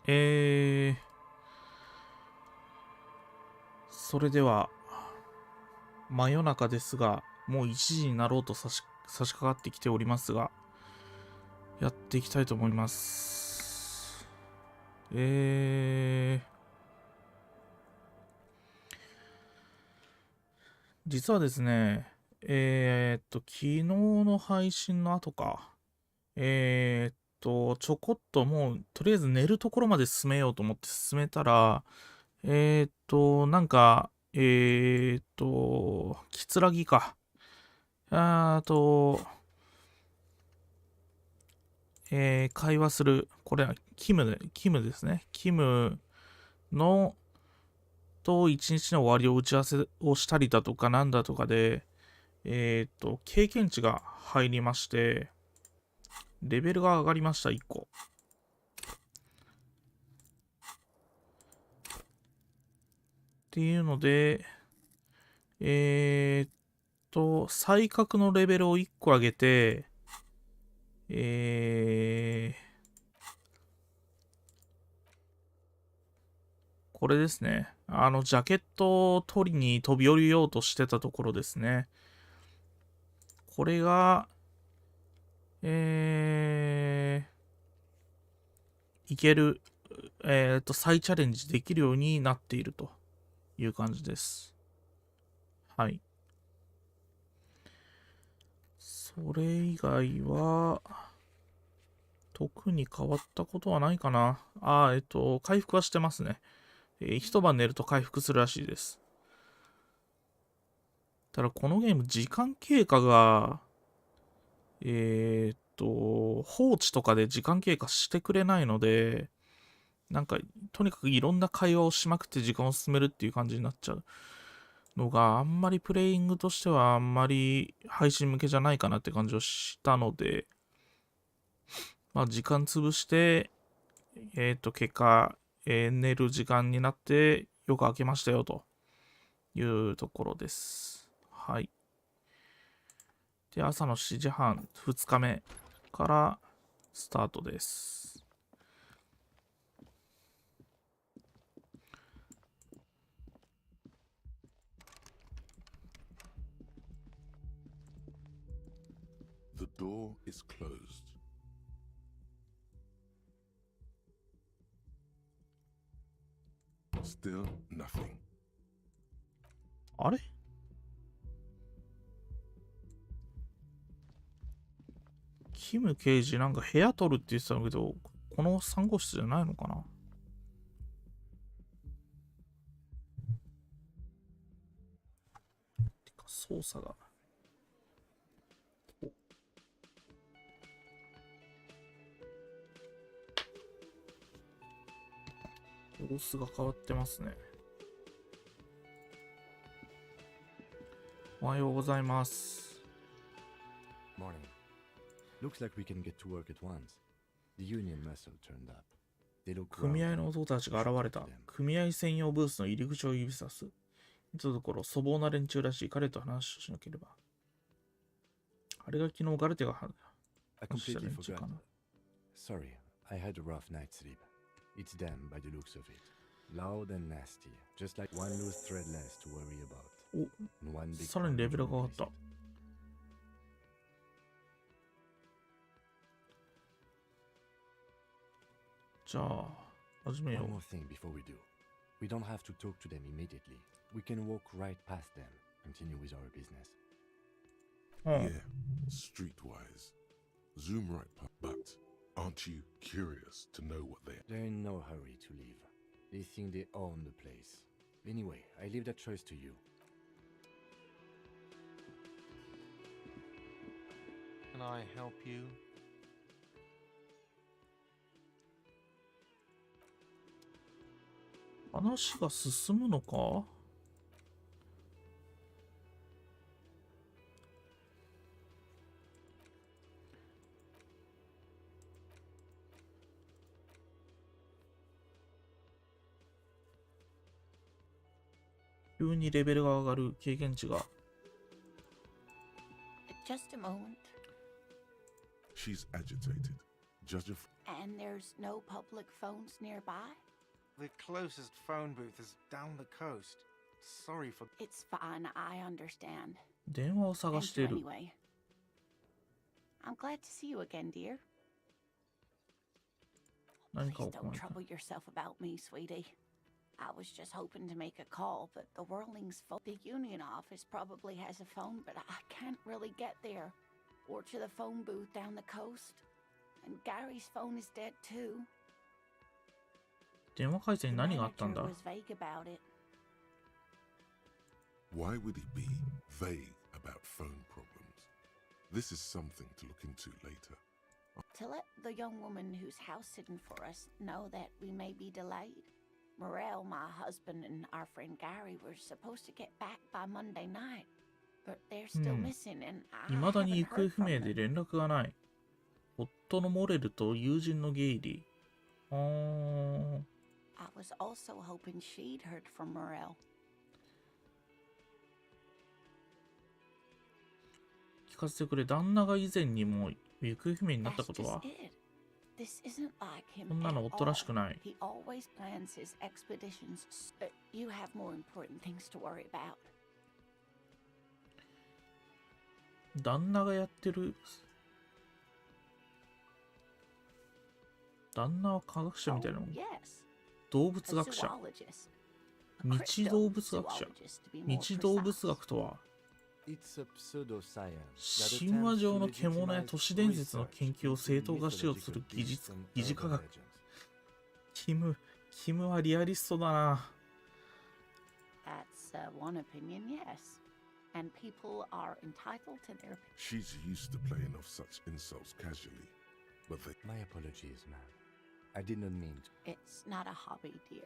それでは、真夜中ですが、もう1時になろうと差し掛かってきておりますが、やっていきたいと思います。実はですね、昨日の配信の後か、ちょこっともう、とりあえず寝るところまで進めようと思って進めたら、なんか、きつらぎか。会話する、これはキムですね。キムの、一日の終わりを打ち合わせをしたりだとかなんだとかで、経験値が入りまして、レベルが上がりました、1個。っていうので、才覚のレベルを1個上げて、これですね。ジャケットを取りに飛び降りようとしてたところですね。これが、いける、再チャレンジできるようになっているという感じです。はい。それ以外は、特に変わったことはないかな。回復はしてますね。一晩寝ると回復するらしいです。ただこのゲーム時間経過が、放置とかで時間経過してくれないので、なんか、とにかくいろんな会話をしまくって時間を進めるっていう感じになっちゃうのがあんまりプレイングとしてはあんまり配信向けじゃないかなって感じをしたので、まあ時間潰して、結果、寝る時間になってよく明けましたよというところです。はい。で、朝の7時半、2日目からスタートです。The door is closed. Still nothing. あれキム刑事なんか部屋取るって言ってたんだけど、この3号室じゃないのかな。てか操作が。様子が変わってますね。おはようございます。Morning. Looks like we can get to work at once. The union must have turned up. They look 組合の男たちが現れた。組合専用ブースの入り口を指さす。いつどころ粗暴な連中らしい。彼と話をしなければ。あれが昨日ガルテが話した連中かな。Sorry, I had a rough night's sleep. It's them by the looks of it. Loud and nasty, just like one loose thread less to worry about. お、さらにレベルが上がった。じゃあ、始めよう。One more thing before we do. We don't have to talk to them immediately. We can walk right past them, continue with our business. Yeah, streetwise. Zoom right past. But aren't you curious to know what they are? They're in no hurry to leave. They think they own the place. Anyway, I leave that choice to you. Can I help you? 話が進むのか？急にレベルが上がる経験値が。Just a moment. She's agitated. Judge of And there's no public phones nearby? The closest phone booth is down the coast. Sorry for. It's fine, I understand. 電話を探 Thank して you る。 anyway. I'm glad to see you again, dear. 何 Please か起こ don't ないか。 trouble yourself about me, sweetie. I was just hoping to make a call, but the Whirling's the union office probably has a phone, but I can't really get there. Or to the phone booth down the coast. And Gary's phone is dead too. 電話回線 The に何があったん manager だ was vague about it. Why would he be vague about phone problems? This is something to look into later. To let the young woman who's house sitting for us know that we may be delayed. Morel, my husband, and our friend Gary were supposed to get back by Monday night, but they're still missing, and I 未だに haven't 行方 heard 不 from 明で them. 連絡がない。夫のモレルと友人のゲイリー。I was also hoping she'd heard from Morel. 聞かせてくれ。旦那が以前にも行方不明になった That's こと just は it. This isn't like him こんなの at 夫らしく all. ない。 He always plans his expeditions. You have more important things to worry about. 旦那がやってる。旦那は科学者みたいなもん。 yes. 動 A 物学者。 zoologist. 日動物学者。 Zoologist, to be more 日動 precise. 物学とは、 It's a pseudoscience that 神話 attempts 上 to の獣や legitimize 都市伝説の research 研究を into 正当化しようとする mythological 疑 myths and 似科 urban 学。 legends. キムはリアリストだな。 That's one opinion, yes. And people are entitled to their. She's used to playing off such insults casually, but they My apologies, ma'am. I did not mean to. It's not a hobby, dear.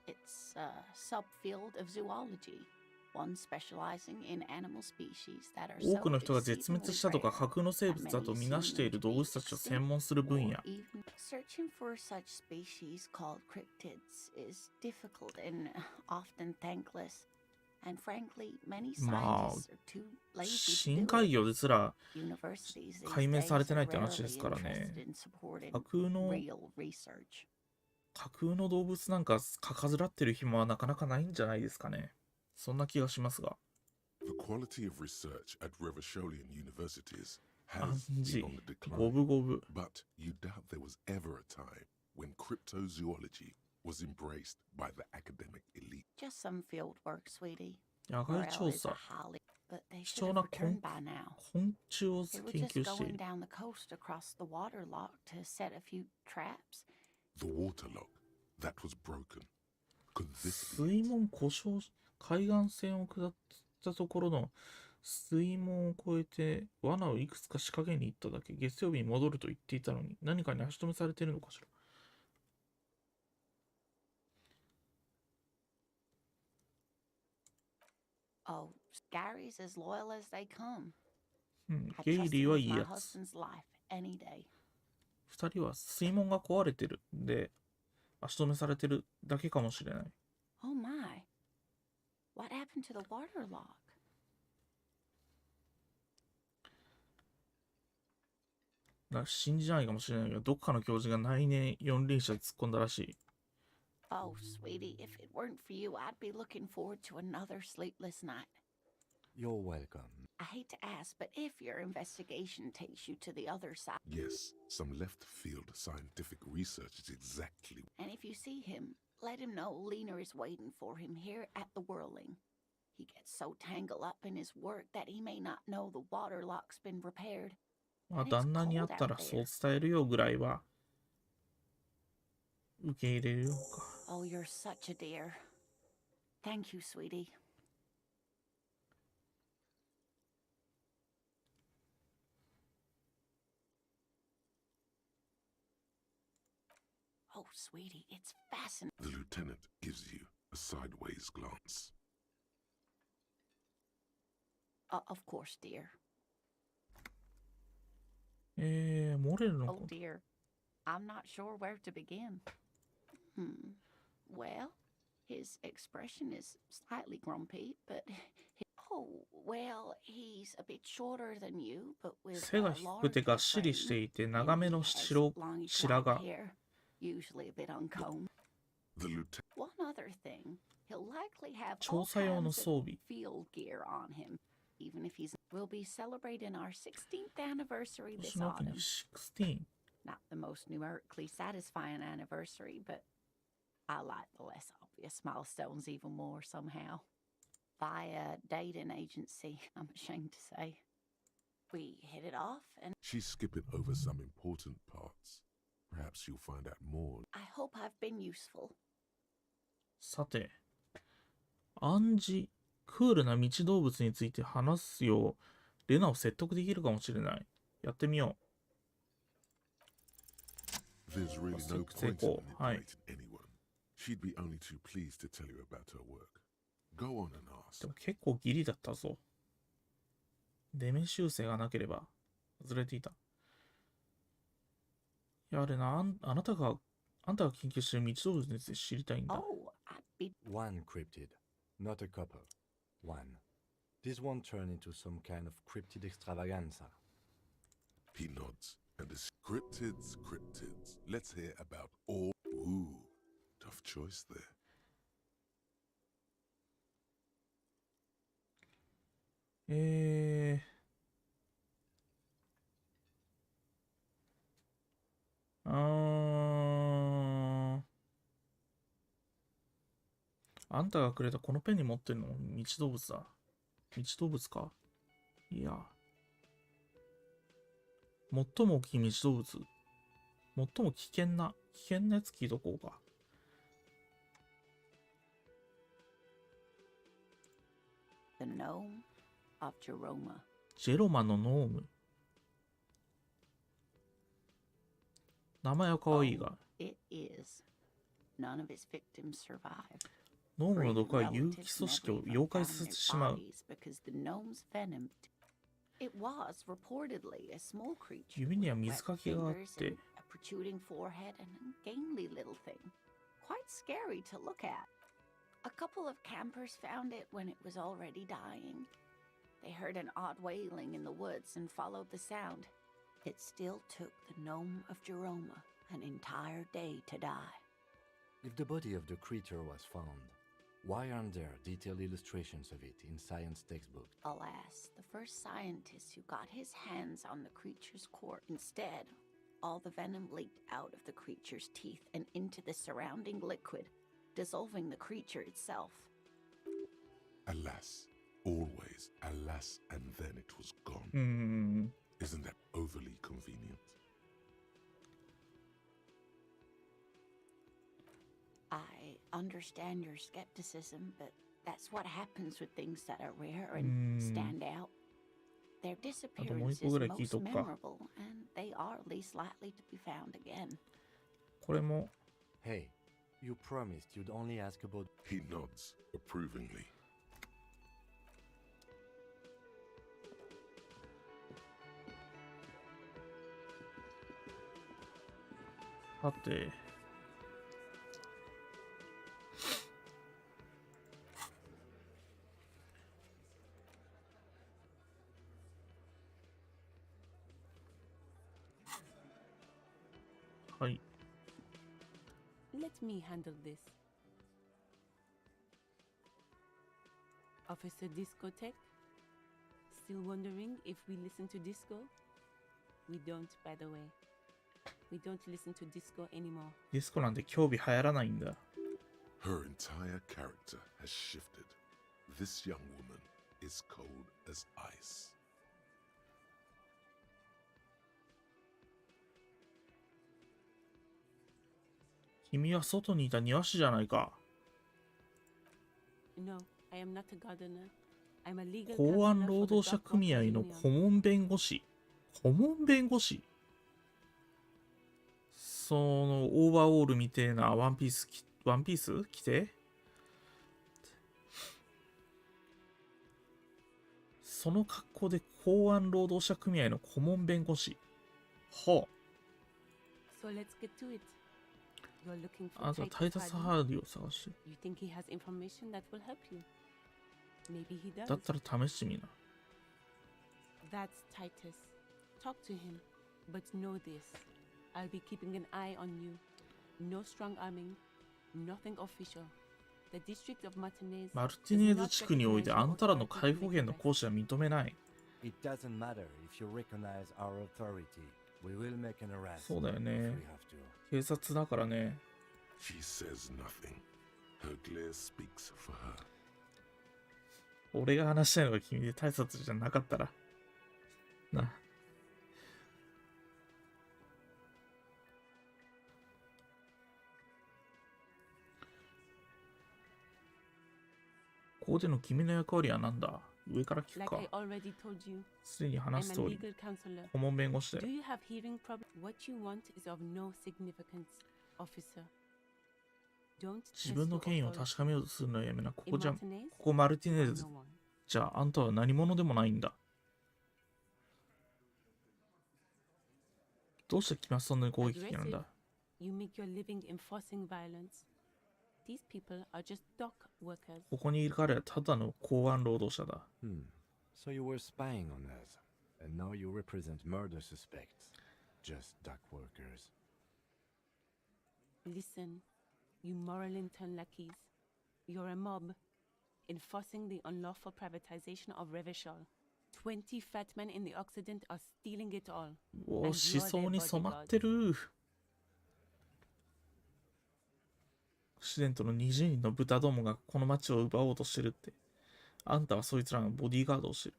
It's a subfield of zoology, one specializing in animal species that are 多 so くの人が絶滅 exceedingly したとか rare 架空の生 that 物だと many みなしてい seem る to 動 be 物たちを extinct, 専門する分 or 野。 even searching for such species called cryptids is difficult and often thankless. And frankly, many まあ scientists are too lazy to 深 do 海 it. 魚ですら Universities these 解明され days てな are いって話です rarely からね。 interested in supporting 架空の real research. 架空の動物なんかかかずらってる暇はなかなかないんじゃないですかね。そんな気がしますが。 the quality of research at Revacholian universities ア has ンジ been on the ゴ decline. ブゴブ。 But you doubt there was ever a time when cryptozoology was embraced by the academic elite. Just some field work, sweetie. 野外 Morel 調 is a 査。 highly, but they 貴 should 重 have な returned by now. 昆虫を They were 研 just 究してい going る。 down the coast across the water lock to set a few traps. The waterlock that was broken. Could this be 水 it? 門故障し、海岸線を下ったところの水門を越えて罠をいくつか仕掛けに行っただけ。月曜日に戻ると言っていたのに何かに足止めされているのかしら。 Oh, Gary's as loyal as they come. うん、 I ゲイ trust リー him は with いい my やつ。 husband's life any day. 二人は水門が壊れてる。で、足止めされてるだけかもしれない。 Oh my. What happened to the water lock? だから信じないかもしれないけど、どっかの教授が内燃四輪車で突っ込んだらしい。 Oh, sweetie, if it weren't for you, I'd be looking forward to another sleepless night. You're welcome. I hate to ask, but if your investigation takes you to the other side, Yes, some left field scientific research is exactly. and if you see him, let him know Lena is waiting for him here at the Whirling. He gets so tangled up in his work that he may not know the water lock's been repaired. まあ、旦那に会ったらそう伝えるよぐらいは受け入れるようか。 Oh, you're such a dear. Thank you, sweetie. Oh, sweetie, it's fascinating. The lieutenant gives you a sideways glance. Of course, dear. モレルの Oh, dear. I'm not sure where to begin. Well, his expression is slightly grumpy, but... Oh, well, he's a bit shorter than you, but with 背が低くてがっしりしていて長めの白が usually a bit uncombed. The lieutenant. One other thing, he'll likely have 調 all 査用の kinds 装 of 備 field gear on him, even if he's. We'll be celebrating our 16th anniversary 今 this 年の秋に autumn. 16 Not the most numerically satisfying anniversary, but I like the less obvious milestones even more somehow. Via dating agency, I'm ashamed to say. We hit it off, and She's skipping over some important parts. Perhaps you'll find out more. I hope I've been useful. さて暗示クールな道動物について話すようレナを説得できるかもしれない。やってみよ There's really Let's no take point in all. Hi. manipulating anyone. She'd be only too pleased to tell you about her work. Go on and う。 ask. でも結構ギリだったぞ。出目修正がなければ外れていた。いやレナ、あなたが研究している道動物について知りたいんだ。 Oh, I'd be. One cryptid, not a couple. One. This won't turn into some kind of cryptid extravaganza. He nods. And the cryptids. Let's hear about all. Ooh, tough choice there. あんたがくれたこのペンに持ってるのも道動物だ。道動物か。いや。最も大きい道動物。最も危険なやつ聞いとこうか。The gnome of Jeroma. ジェロマのノーム。名前は可愛いが、 It is. None of his victims survived. ノームの毒は有機組織を溶解させてしまう。 Because the gnome's venom. It was reportedly a small creature. 指には with 水 wet かきがあっ fingers て and、a protruding forehead and a ungainly little thing. Quite scary to look at. A couple of campers found it when it was already dying. They heard an odd wailing in the woods and followed the sound. It still took the gnome of Jeroma an entire day to die. If the body of the creature was found, why aren't there detailed illustrations of it in science textbooks? Alas, the first scientist who got his hands on the creature's corpse. Instead, all the venom leaked out of the creature's teeth and into the surrounding liquid, dissolving the creature itself. Alas, always alas, and then it was gone. うーん。 Isn't that overly convenient? I understand your skepticism, but that's what happens with things that are rare and stand out. Their disappearance is あともう一個ぐらい聞い most とくか。 memorable, and they are least likely to be found again. これも Hey, you promised you'd only ask about. He nods approvingly. さてはい Let me handle this. Officer Discotheque? Still wondering if we listen to disco? We don't, by the way. We don't listen to disco anymore. ディスコなんて興味流行らないんだ。 Her entire character has shifted. This young woman is cold as ice. 君は外にいた庭師じゃないか。 No, I am not a gardener. I'm a legal 公安 gardener 労 for the 働者 Dark 組合 Workers の Union. 顧問弁護士。顧問弁護士そのオーバーオールみてえなワンピース着てその格好で公安労働者組合の顧問弁護士。は So let's get to it. You're looking あ。あな for たはタイタ Titus ス・ Hardy. ハーディを探して。 You think he has information that will help you? Maybe he だ does. ったら試してみな。 That's Titus. Talk to him. But know this. I'll be keeping an eye on you. No strong arming. Nothing official. The district of Martinez マルティネーズ地区においてあんたらの解放権の行使は認めない。It doesn't matter if you recognize our authority. We will make an arrest そうだよ if ね。 we have to. 警察だからね。 She says nothing. Her glare speaks for her. 俺が話したいのが君で大切じゃなかったら。な。ここでの君の役割は何だ？上から聞く Like か I。already told you, すでに I'm 話す a 通り、 legal counselor. 顧問弁護士 Do で。 you have hearing problems? What you want is of no significance, officer. Don't 自 test 分の your 権威を authority. 確かめようとするのはやめな。こ In こじゃ、 Martinez, ここマルティネーズ no one. じゃあ、あんたは何者でもないんだ。どうして君はそんなに攻撃的なんだ？ You make your living enforcing violence. These people are just dock workers. ここにいる彼はただの公安労働者だ。 So you were spying on us, and now you represent murder suspects. Just dock workers. Listen, you moral intern lackeys. You're a mob, enforcing the unlawful privatization of Revachol. 20 fat men in the Occident are stealing it all. おお、 And 思 you're 想 their に染ま bodyguard. ってる。オクシデントの20人の豚どもがこの町を奪おうとしてるって。あんたはそいつらのボディーガードをしてる。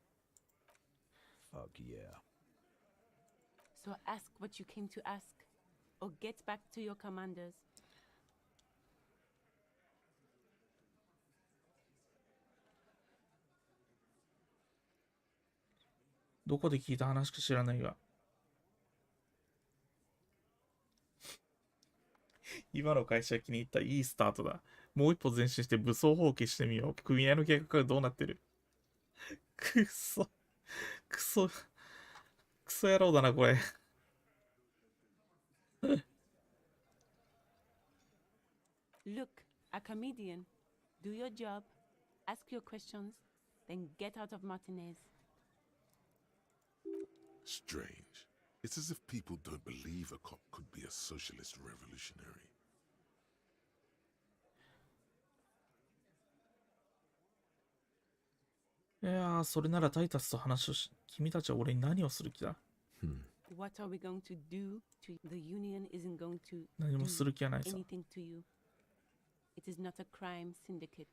Fuck yeah. So ask what you came to ask, or get back to your commanders. どこで聞いた話か知らないが。今の会社気に入った。いいスタートだ。もう一歩前進して武装蜂起してみよう。組合の計画がどうなってる？くっそ。くそ。クソ野郎だな、これ。Look, a comedian. Do your job, ask your questions, then get out of Martinez. Strange. It's as if people don't believe a cop could be a socialist revolutionary. いやー、それならタイタスと話をし、君たちは俺に何をする気だ？ What are we going to do to the union isn't going to 何も do する気はないさ。 anything to you. It is not a crime syndicate.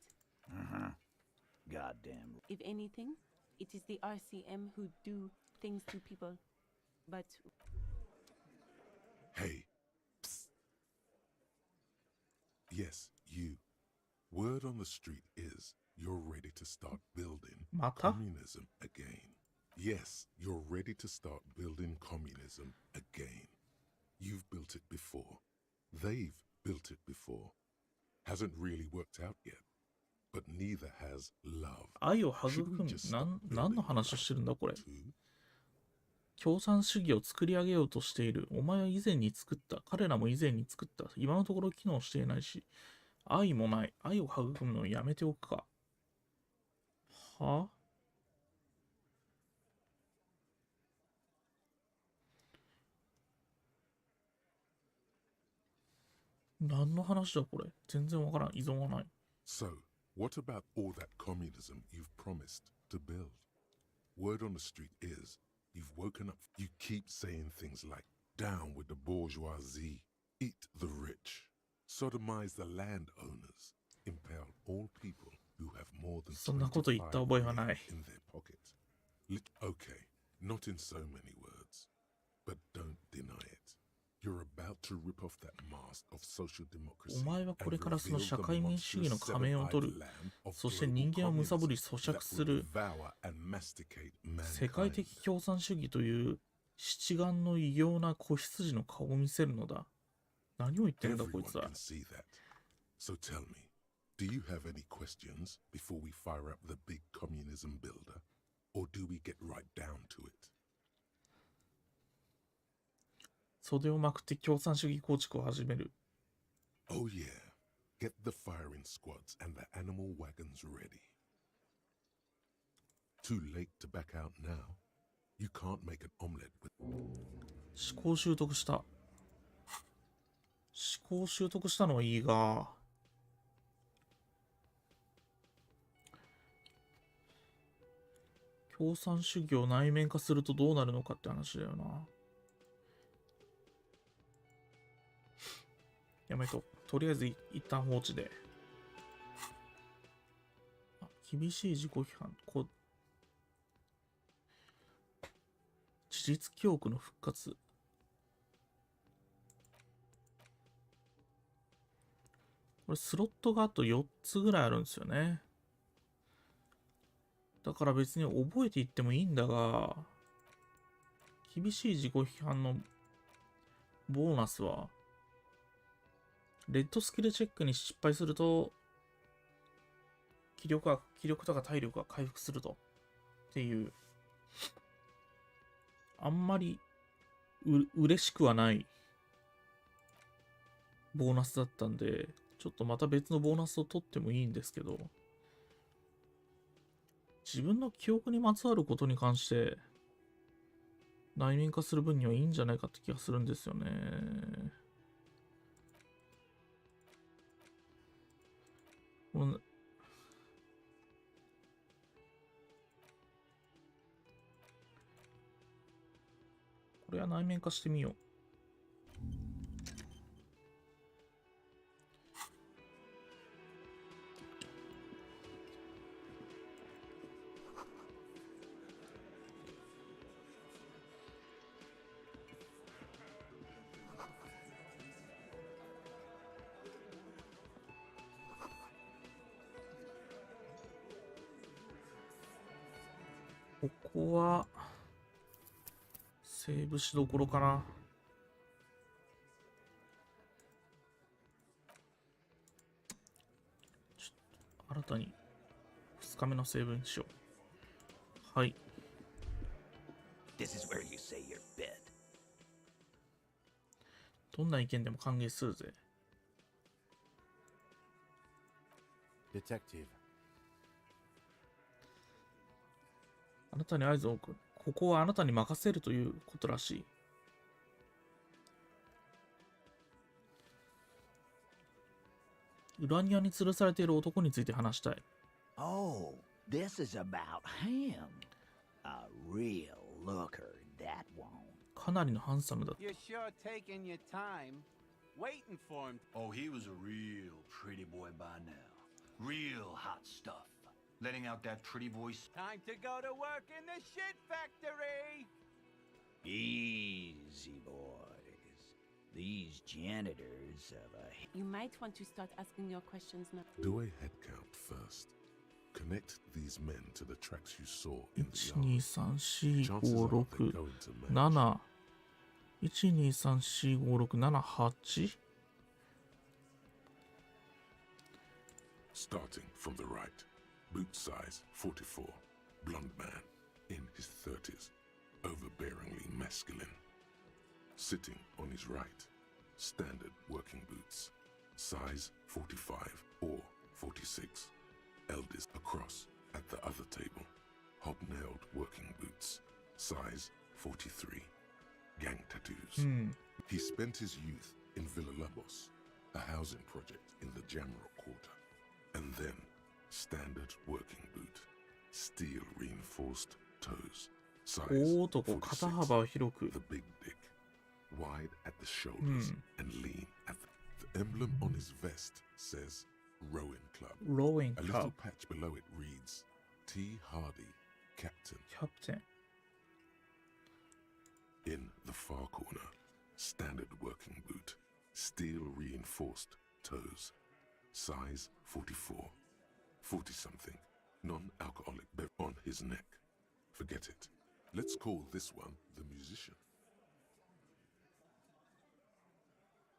Goddamn. If anything, it is the RCM who do things to people. But Hey. Psst. Yes, you. Word on the street is you're ready to start building また？ communism again. Yes, you're ready to start building communism again. You've built it before. They've built it before. Hasn't really worked out yet. But neither has love. 愛を育 Should む we just stop 何の building 話をしてるんだこれ。 too? 共産主義を作り上げようとしている。お前は以前に作った。彼らも以前に作った。今のところ機能していないし。愛もない。愛を育むのをやめておくか。は？何の話だこれ。全然わからん。依存はない。 So, what about all that communism you've promised to build? Word on the street is you've woken up. You keep saying things like, down with the bourgeoisie, eat the rich, sodomize the landowners, impale all people who have more than そんなこと言った覚えはない。 in their pocket. Okay, not in so many words, but don't deny it. You're about to rip off that mask of social democracy お前はこれ and からその reveal 社 the 会民主義の monstrous 仮面を取る。 seven-eyed lamb of そして global 人間をむさぼり communism 咀嚼 that す will る devour and masticate 世界的 mankind. 共産主義という七眼の異様な子羊の顔を見せるのだ。何を言ってるんだこい Everyone つは。 can see that. So tell me, do you have any questions before we fire up the big communism builder? Or do we get right down to it? 袖をまくって共産主義構築を始める。 Oh yeah, get the firing squads and the animal wagons ready. Too late to back out now. You can't make an omelette with. 思考習得した。思考習得したのはいいが、共産主義を内面化するとどうなるのかって話だよな。やめと。とりあえず一旦放置で。厳しい自己批判。事実記憶の復活。これスロットがあと4つぐらいあるんですよね。だから別に覚えていってもいいんだが、厳しい自己批判のボーナスは、レッドスキルチェックに失敗すると、気力とか体力が回復すると。っていう、あんまり嬉しくはないボーナスだったんで、ちょっとまた別のボーナスを取ってもいいんですけど、自分の記憶にまつわることに関して内面化する分にはいいんじゃないかって気がするんですよね。これは内面化してみよう。ここはセーブしどころかな。ちょっと新たに2日目のセーブにしよう。はい。This is where you say your bit. どんな意見でも歓迎するぜ。Detective. あなたに合図を送る。ここはあなたに任せるということらしい。裏庭に吊るされている男について話したい。Oh, this is about him. A real looker, that one. かなりのハンサムだ。You're sure taking your time, waiting for him. Oh, he was a real pretty boy by now. Real hot stuff. Letting out that pretty voice. Time to go to work in the shit factory. Easy, boys. These janitors of a... You might want to start asking your questions now. Do a head count first. Connect these men to the tracks you saw in the 1、 yard. 2、3、4、5、 Chances are they're 6、 going to match. 7。1、2、3、4、5、6、7、8。Starting from the right. Boot size 44. Blonde man in his 30s. Overbearingly masculine. Sitting on his right. Standard working boots. Size 45 or 46. Eldest across at the other table. Hobnailed working boots. Size 43. Gang tattoos. He spent his youth in Villa Lobos, a housing project in the Jamrock quarter. And then, standard working boot. Steel reinforced toes. Size 大男、肩 46. 幅を広く。 The big dick. Wide at the shoulders and lean at the emblem on his vest says Rowing Club. ローイン A クラ little ブ。 patch below it reads T. Hardy, Captain. キャプテン。 In the far corner, standard working boot, steel reinforced toes, size 44, 40-something, non-alcoholic bev on his neck. Forget it. Let's call this one the musician.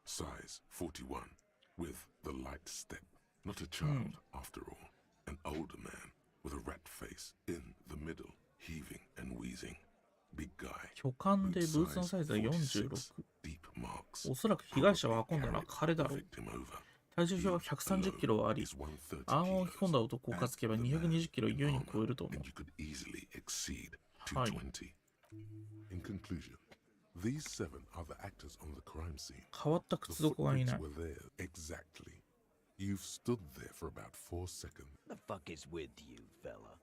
Size 41, with the light step. Not a child, after all. An older man with a rat face in the middle, heaving and wheezing. Big guy. 巨漢で Boot ブーツのサイズは 46, 46。 deep marks. おそらく被害者は運んだのは彼だろう。 Victim over. 体重表は130キロはあり、アーマーを着込んだ男を担けば220キロを優に超えると思う。はい。 In conclusion, these 7 are the actors on the crime scene. 変わった The 靴底がいない。 footprints were there exactly. You've stood there for about 4 seconds. The fuck is with you, fella?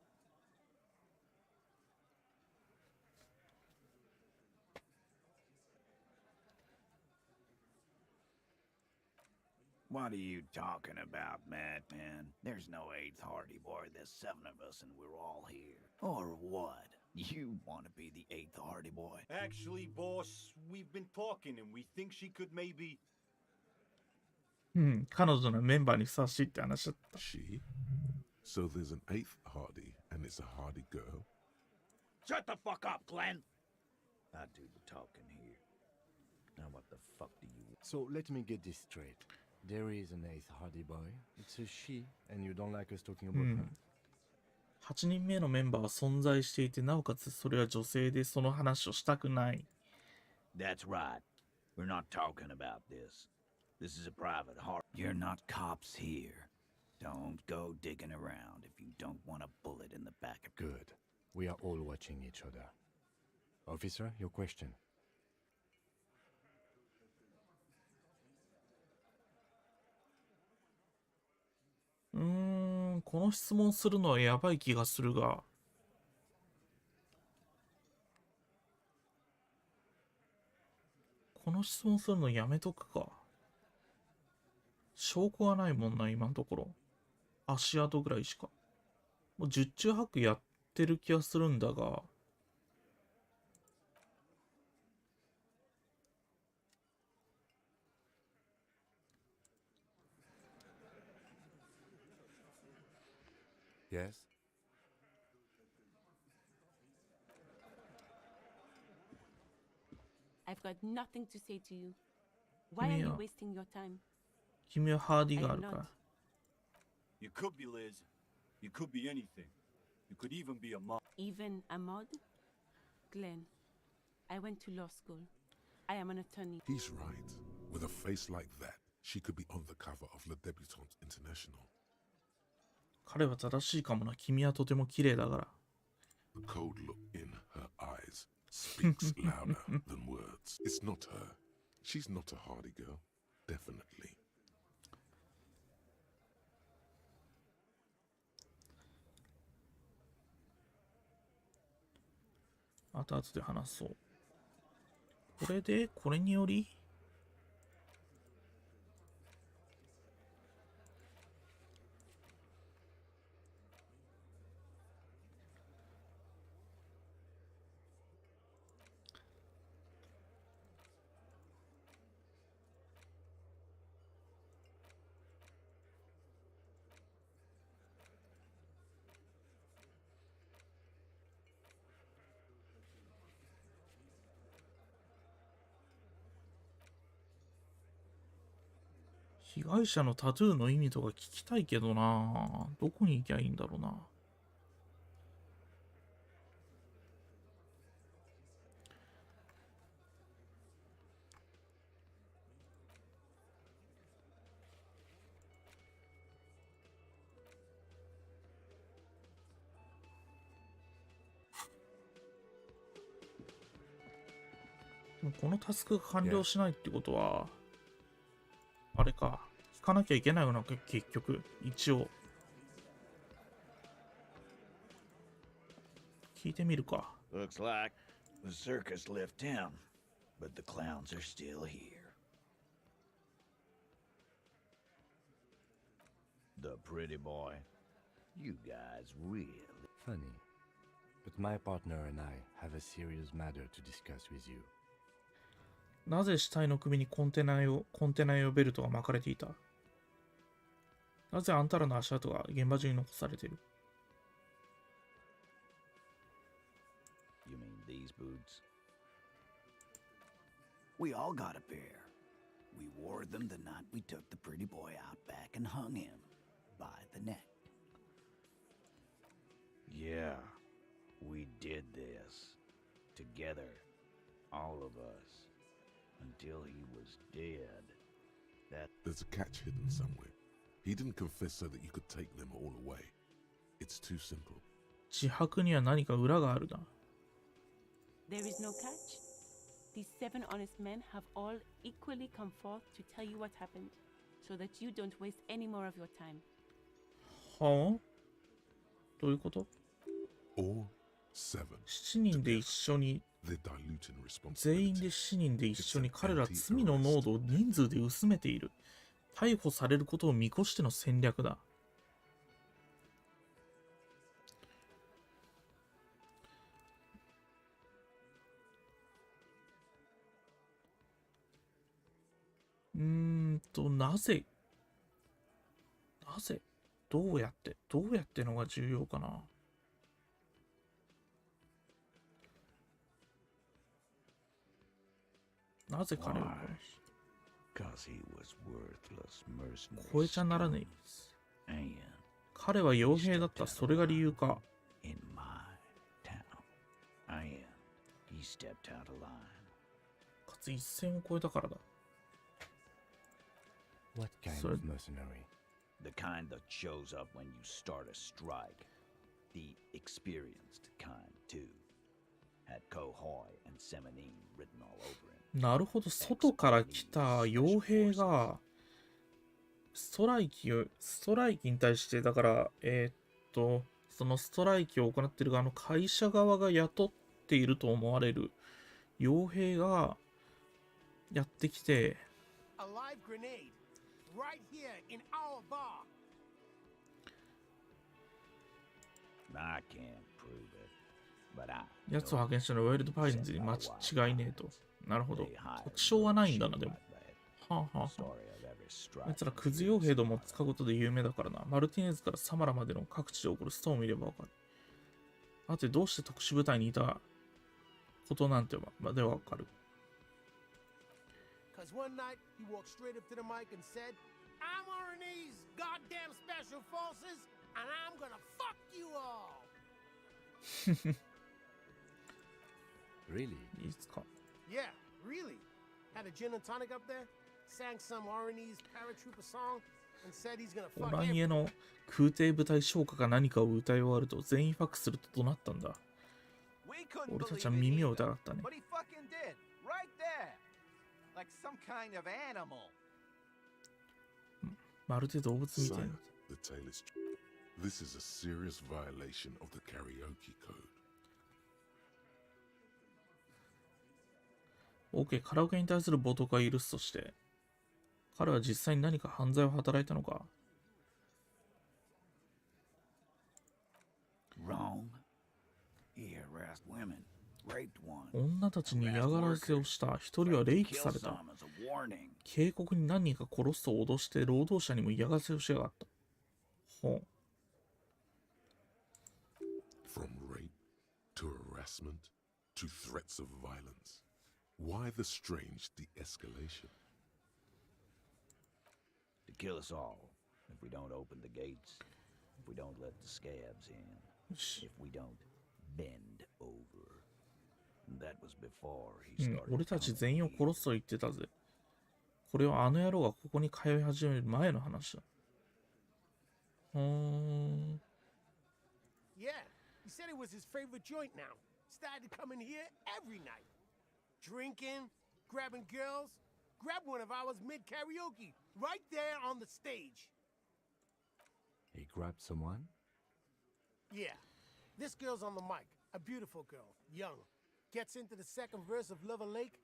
What are you talking about, madman? There's no 8th Hardy Boy. There's 7 of us and we're all here. Or what? You want to be the 8th Hardy Boy? Actually, boss, we've been talking and we think she could maybe. うん、彼女のメンバーにふさわしいって話だった。 She? So there's an 8th Hardy, and it's a Hardy girl? Shut the fuck up, Glenn! I do the talking here. Now what the fuck do you... So let me get this straight. There is an 8th Hardy Boy. It's a she, and you don't like us talking about her. 8人目のメンバーは存在していて、なおかつそれは女性でその話をしたくない。 That's right. We're not talking about this. This is a private heart. You're not cops here. Don't go digging around if you don't want a bullet in the back of... Good. We are all watching each other. Officer, your question. この質問するのはやばい気がするが。この質問するのやめとくか。証拠がないもんな、今のところ。足跡ぐらいしか。もう十中八九やってる気がするんだが。Yes? I've got nothing to say to you. Why are you wasting your time? 君はハーディがあるか。 You could be Liz. You could be anything. You could even be a mod. Even a mod? Glenn, I went to law school. I am an attorney. He's right. With a face like that, she could be on the cover of Le Debutante International. 彼は正しいかもな。君はとても綺麗だから。 The cold look in her eyes speaks louder than words. It's not her. She's not a Hardy girl. Definitely. 後々で話そう。これで、これにより被害者のタトゥーの意味とか聞きたいけどな。どこに行きゃいいんだろうな。でもこのタスクが完了しないってことは、あれか。聞かなきゃいけないよな、結局。一応。聞いてみるか。Looks like the circus left town, but the clowns are still here. The pretty boy. You guys really... Funny. But my partner and I have a serious matter to discuss with you. なぜ死体の首にコンテナ用ベルトが巻かれていた？なぜあんたらの足跡が現場中に残されている？ You mean these boots? We all got a pair. We wore them the night we took the pretty boy out back and hung him by the neck. Yeah, we did this. Together. All of us. Until he was dead. There's a catch hidden somewhere. He didn't confess so that you could take them all away. It's too simple. 自白には何か裏があるな。There is no catch. These 7 honest men have all equally come forth to tell you what happened, so that you don't waste any more of your time. はあ？どういうこと？ All 7. 7人で一緒に、 They're diluting 全員で responsibility. 7人で一緒に彼ら罪の濃度を人数で薄めている。逮捕されることを見越しての戦略だ。なぜどうやってのが重要かな。なぜ彼を超えちゃならねえです。彼は傭兵だった。それが理由か。かつ一線を越えたからだ。What kind of mercenary? The kind that shows up when you start a strike. The experienced kind, too. Had Kohoi and Semenine written all over him. なるほど、外から来た傭兵がストライキに対して、だから、そのストライキを行っている側の会社側が雇っていると思われる傭兵がやってきて、やつを派遣したのはワイルドパインズに間違いねえと。なるほど。特徴はないんだな、でも。はあはあはあ。あいつらクズ傭兵どもを使うことで有名だからな。マルティネズからサマラまでの各地で起こるストーンを見ればわかる。あとどうして特殊部隊にいたことなんてまでわかる。Because one night he walked straight up to the mic and said, I'm RNA's goddamn special forces, and I'm gonna fuck you all. Really? いいですか。Yeah, really. Had a gin and tonic up there, sang some RNA's paratrooper song, and said he's gonna オ fuck ラン everyone. エの空挺部隊将歌か何かを歌い終わると全員ファックすると怒鳴ったんだ。俺たちは耳を疑ったね。But he fucking did. Right there. Like some kind of animal. まるで動物みたいな。 Sire, the tale is true. This is a serious violation of the karaoke code. OK、カラオケに対する冒涜は許すとして、彼は実際に何か犯罪を働いたのか。 Wrong. He harassed women, raped one. 女たちに嫌がらせをした。一人はレイプされた。警告に何人か殺すと脅して労働者にも嫌がらせをしやがった。ほう。From rape to harassment to threats of violence. Why the strange de-escalation? To kill us all if we don't open the gates, if we don't let the scabs in, if we don't bend over. That was before he started. 俺たち全員を殺すと言ってたぜ。これはあの野郎がここに通い始める前の話だ。Yeah, he said it was his favorite joint now. Started coming here every night. Drinking, grabbing girls. Grab one of ours mid-karaoke, right there on the stage. He grabbed someone? Yeah, this girl's on the mic. A beautiful girl, young. Gets into the second verse of Lover Lake.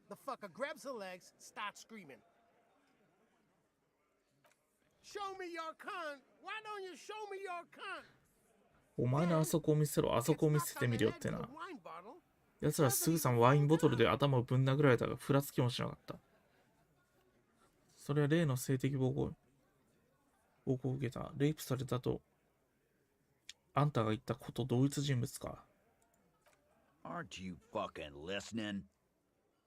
The fucker grabs her legs, starts screaming. Show me your cunt! Why don't you show me your cunt? お前のあそこを見せろ、あそこを見せてみるよってな。奴らすぐさまワインボトルで頭をぶん殴られたが、ふらつきもしなかった。それは例の性的暴行を受けた。レイプされたと、あんたが言ったこと同一人物か。Aren't you fucking listening?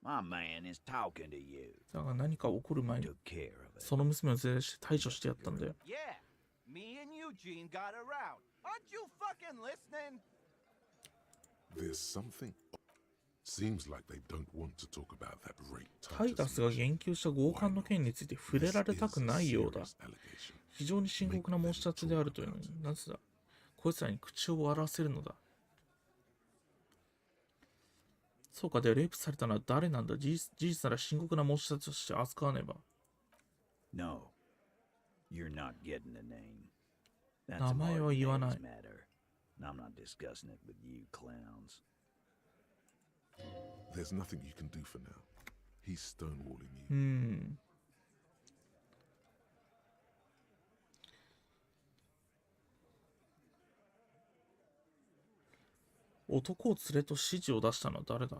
My man is talking to you. だが何か起こる前に、 Took care of it. その娘を連れ出して対処してやったんだよ。Yeah, me and Eugene got her out. Aren't you fucking listening? There's something. Seems like they don't want to talk about that rape タイタスが言及した強姦の件について触れられたくないようだ。非常に深刻な申し立てであるというのに、なぜだ。こいつらに口を割らせるのだ。そうか、で、レイプされたのは誰なんだ。事実なら深刻な申し立てとして扱わねば。No, you're not getting a name. That's 名 a 前は言わない。 Martinez matter. I'm not discussing it with you clowns. There's nothing you can do for now. He's stonewalling you. 男を連れと指示を出したのは誰だ。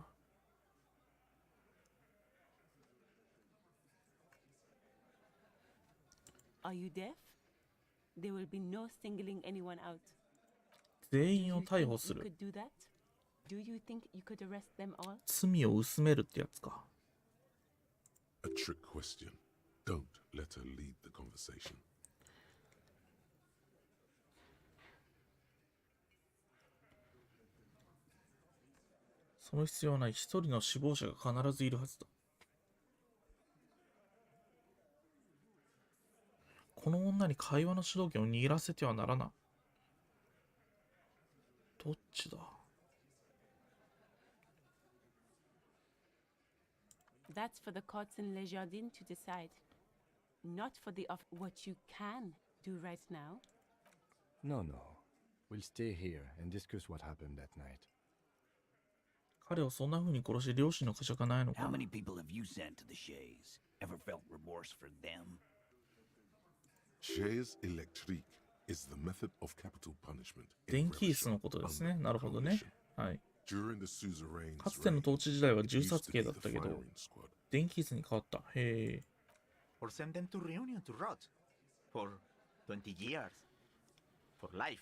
Are you deaf? There will be no singling anyone out. 全員を逮捕す You る。 could do that? Do you think you could arrest them all? 罪を薄めるってやつか。A trick question. Don't let her lead the conversation. その必要はない。一人の死亡者が必ずいるはずだ。この女に会話の主導権を握らせてはならない。どっちだ。 That's for the courts in Les Jardins to decide. Not for the what you can do right now. No, no. We'll stay here and discuss what happened that night. 彼をそんな風に殺し両親の呵責がないの How か。 many people have you sent to the Shays? Ever felt remorse for them? Chaise électrique is the method of capital punishment. 電気椅子のことですね。なるほどね。はい。 During the suzerain's かつての reign, 統治時代は it 銃 used 殺 to 刑 be だ the ったけど、 firing squad. 電気椅子に変わった。へえ。 Or send them to Reunion to rot. For 20 years. For life.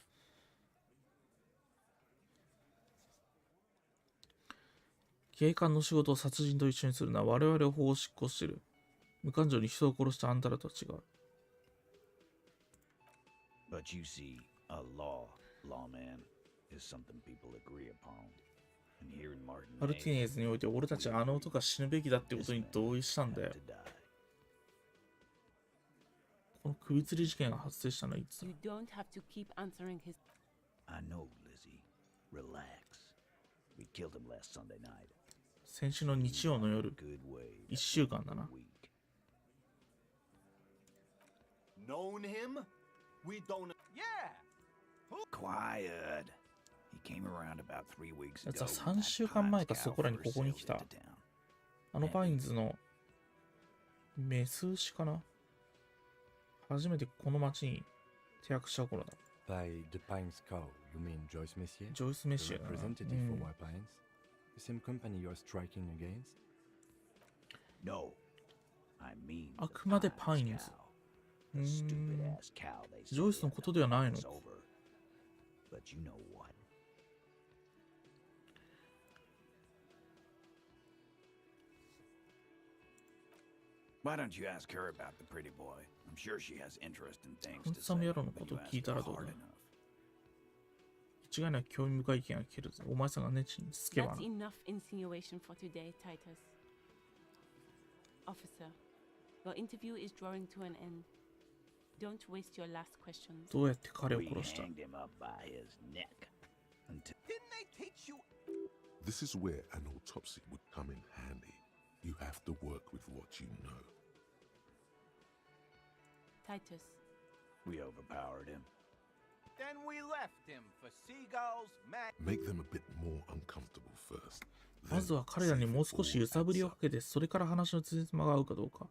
警官の仕事を殺人と一緒にするのは我々を法を執行している。無感情に人を殺したあんたらとは違う。 But you see, a lawman, is something people agree upon. And here in マルティネーズにおいて俺たちはあの男が死ぬべきだってことに同意したんだよ。この首吊り事件が発生したのはいつだ。 You don't have to keep answering his. I know, Lizzie. Relax. We killed him last Sunday night. 先週の日曜の夜、 Good way. 1週間だな。 Week. Known him? We don't. Yeah! Quiet. He came around about 3 weeks や ago. つは3週間前かそこらにここに来た。あのパインズのメス牛かな。初めてこの町に手役した頃だ。 By the Pines Cow, you mean Joyce Messier? ジョイス・メ The シアだな。 representative for White Pines? The same company you're striking against? No. I mean. あくまでパインズ。Stupid ass cow they ジョイスのことではないの It's か。 over. But you know what? Why don't you ask her about the pretty boy? I'm sure she has interest in things ハン to サ say. ム野郎の but こ you とを ask 聞いた her らどう hard だ。 enough. 一概な興味深い意見が聞けるぜ。お前さんがネチにつけば That's な。 enough insinuation for today, Titus. Officer, your interview is drawing to an end. Don't waste your last questions. どうやって彼を We 殺した hanged him up by his neck. Until Didn't they teach you? This is where an autopsy would come in handy. You have to work with what you know. Titus, we overpowered him. Then we left him for seagulls, Make them a bit more uncomfortable first. まずは彼らにもう少し揺さぶりをかけて、それから話のつじつまが合うかどうか。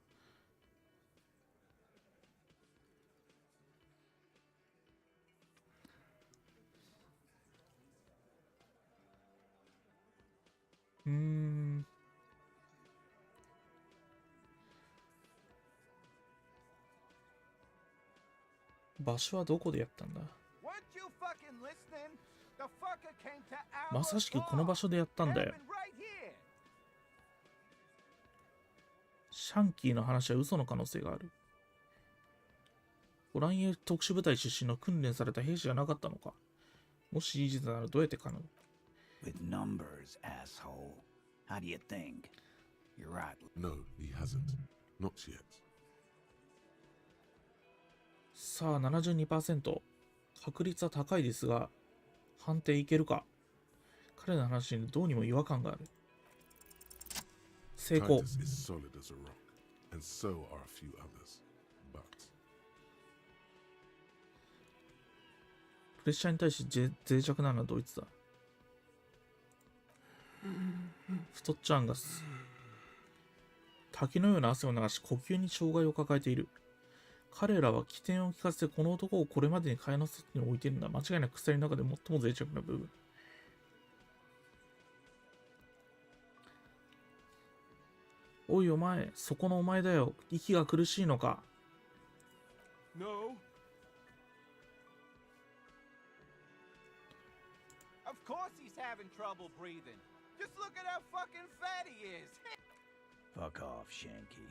場所はどこでやったんだ。 Weren't you fucking listening? The fucker came to our まさしくこの場所でやったんだよ。 Happened right here. シャンキーの話は嘘の可能性がある。オランエ特殊部隊出身の訓練された兵士じゃなかったのか。もし事実ならどうやって可能？ With numbers, asshole. How do you think? You're right. No, he hasn't. Not yet. さあ、72%。確率は高いですが、判定いけるか。彼の話にどうにも違和感がある。成功。 Titus is solid as a rock, and so are a few others. But プレッシャーに対して脆弱なのはドイツだ。太っちゃんが滝のような汗を流し呼吸に障害を抱えている。彼らは起点を利かせてこの男をこれまでに蚊帳の外に置いているんだ。間違いなく鎖の中で最も脆弱な部分。おいお前、そこのお前だよ。息が苦しいのか。 No. Of course he's having trouble breathing. Just look at how fucking fat he is. Fuck off, Shanky.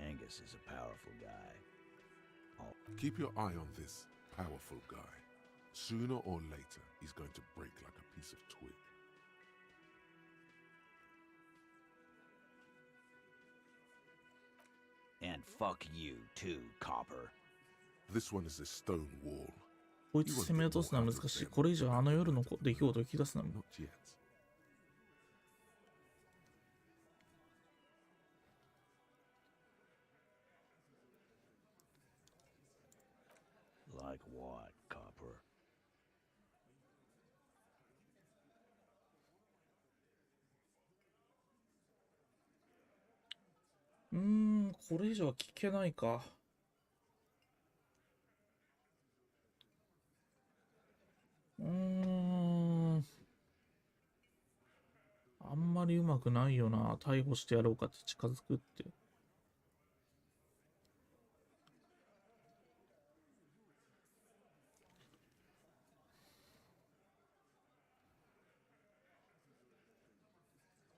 Angus is a powerful guy. keep your eye on this powerful guy. Sooner or later, he's going to break like a piece of twig. And fuck you too, Copper. This one is a stone wall. こいつ攻め落とすのは難しい。これ以上あの夜の出来事を引き出すのは Not yet. Like what, Copper? これ以上は聞けないか。あんまりうまくないよな。逮捕してやろうかって近づくって。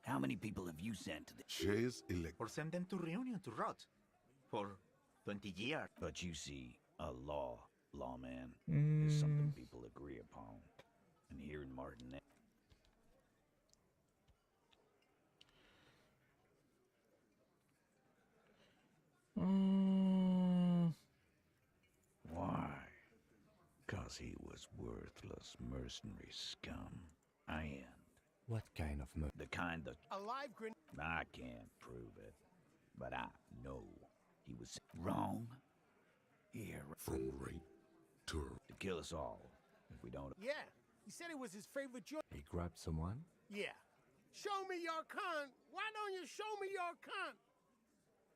How many people have you sent to the... Shares elect. Or send them to Reunion to rot. For 20 years. But you see, a lawman, is something people agree upon. And here in Martinet... Why? 'Cause he was worthless mercenary scum. And What kind of the kind that A live grenade. I can't prove it, but I know he was wrong. Here From rape to to kill us all if we don't. Yeah, he said it was his favorite joint. He grabbed someone? Yeah. Show me your cunt. Why don't you show me your cunt?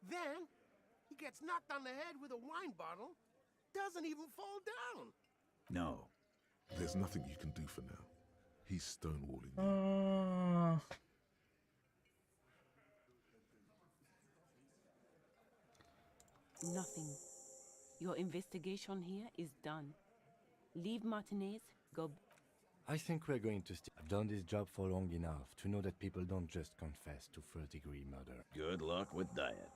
Then he gets knocked on the head with a wine bottle. Doesn't even fall down. No, There's nothing you can do for now. He's stonewalling you. Nothing. Your investigation here is done. Leave Martinez, go. I think we're going to I've done this job for long enough to know that people don't just confess to first-degree murder. good luck with that.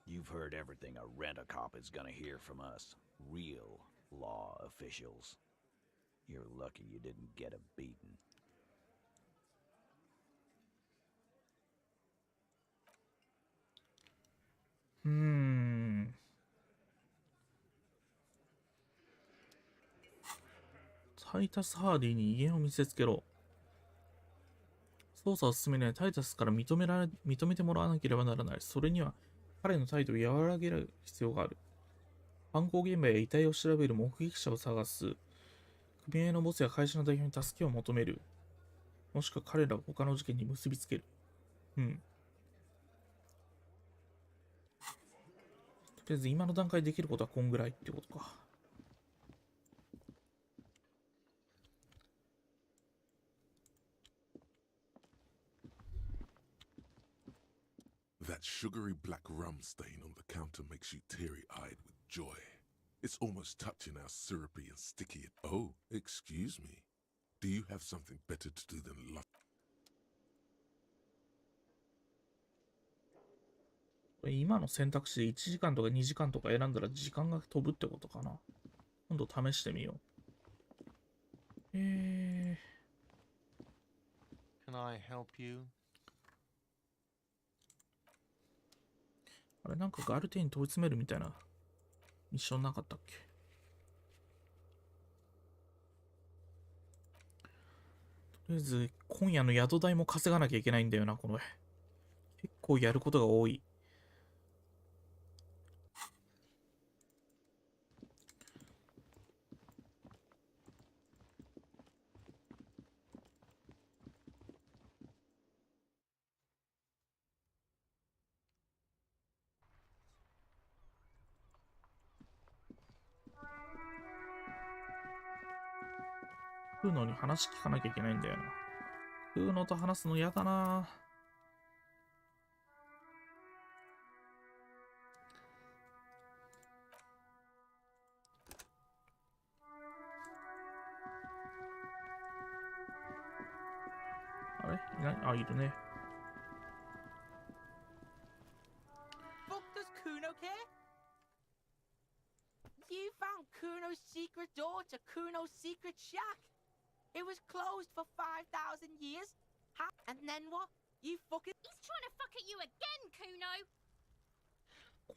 You've heard everything a rent-a-cop is gonna hear from us, real law officials. You're lucky you didn't get a beating. Hmm. タイタス・ハーディに威厳を見せつけろ。捜査を進めないタイタスから認めてもらわなければならない。それには彼の態度を和らげる必要がある。犯行現場や遺体を調べる目撃者を探す。組合のボスや会社の代表に助けを求める。もしくは彼らを他の事件に結びつける。とりあえず今の段階でできることはこんぐらいってことか。That sugary black rum stain on the counter makes you teary-eyed with joy. It's almost touching how syrupy and sticky it. Oh, excuse me. Do you have something better to do than lust? 今の選択肢で1時間とか2時間とか選んだら時間が飛ぶってことかな。今度試してみよう。Can I help you? あれ、なんかガルテに問い詰めるみたいなミッションなかったっけ？とりあえず、今夜の宿代も稼がなきゃいけないんだよな、この絵。結構やることが多い。クーノに話聞かなきゃいけないんだよな。クーノと話すの嫌だな。あれいない？あ、いるね。Fuck does Kuno care? You found Kuno's secret door to Kuno's secret shack. It was closed for 5,000 years. And then what? You fucking... He's trying to fuck at you again, Kuno!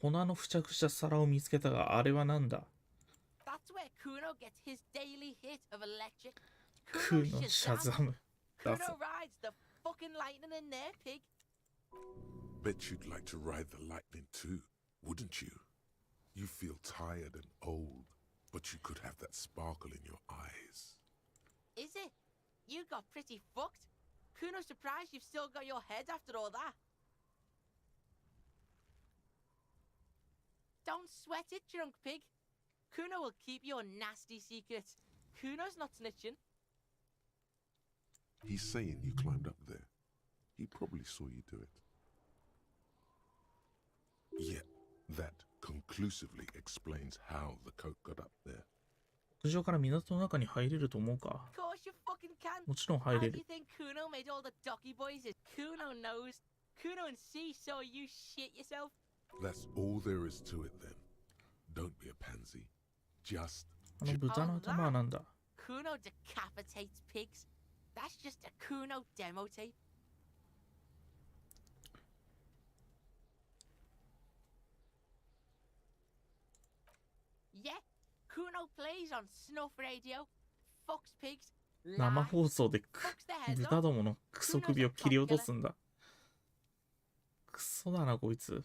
粉の付着した皿を見つけたが、あれはなんだ？ That's where Kuno gets his daily hit of electric. クーノシャザム。Kuno rides the fucking lightning in there, pig. Bet you'd like to ride the lightning too, wouldn't you? You feel tired and old, but you could have that sparkle in your eyes. Is it? You got pretty fucked. Kuno's surprised you've still got your head after all that. Don't sweat it, drunk pig. Kuno will keep your nasty secrets. Kuno's not snitching. He's saying you climbed up there. He probably saw you do it. Yet, that conclusively explains how the coat got up there. 屋上から港の中に入れると思うか？ Of course you fucking can. もちろん入 How れ do る you。think Kuno made all the docky boys? Kuno knows. Kuno and C saw you shit yourself. That's all there is to it then. Don't be a pansy. Just あの豚の頭はなんだ？ Kuno decapitates pigs. That's just a Kuno demo tape. Yeah, Kuno plays on snuff radio, fucks pigs, 生 lies, 放送で fucks their heads 豚 off. どものクソ首を切り落とすんだ。クソだなこいつ。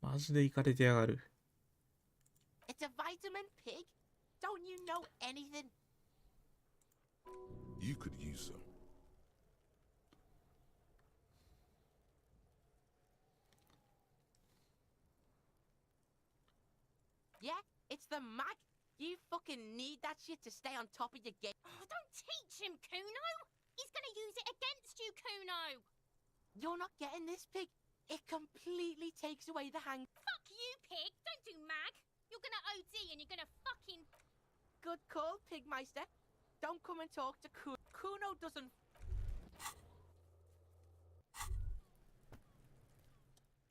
マジでイカれてやがる。 It's a vitamin pig. Don't you know anything? you could use some. Yeah, it's the mag. You fucking need that shit to stay on top of your game. Oh, don't teach him, Kuno! He's gonna use it against you, Kuno! You're not getting this, pig. It completely takes away the hang. Fuck you, pig! Don't do mag! You're gonna OD and you're gonna fucking... Good call, Pigmeister. Don't come and talk to Kuno. Kuno doesn't...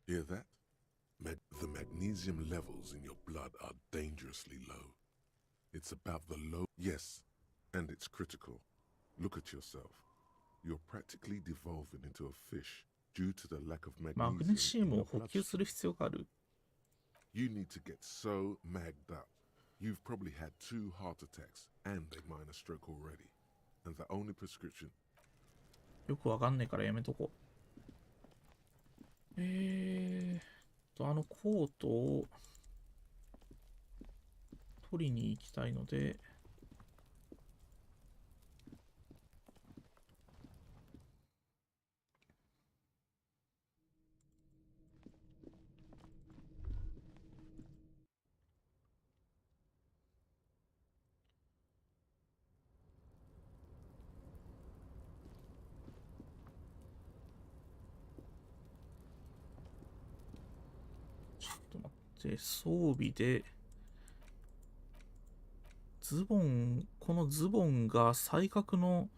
Hear that? The magnesium levels in your blood are dangerously low. It's about the low... Yes, and it's critical. Look at yourself. You're practically devolving into a fish due to the lack of マグネシウ magnesium in ムを your 補給する必要がある。 You need to get so magged up. You've probably had 2 heart attacks and a minor stroke already. And the only prescription... よくわかんねえからやめとこう。あのコートを取りに行きたいので、ちょっと待って、装備で、このズボンが最角の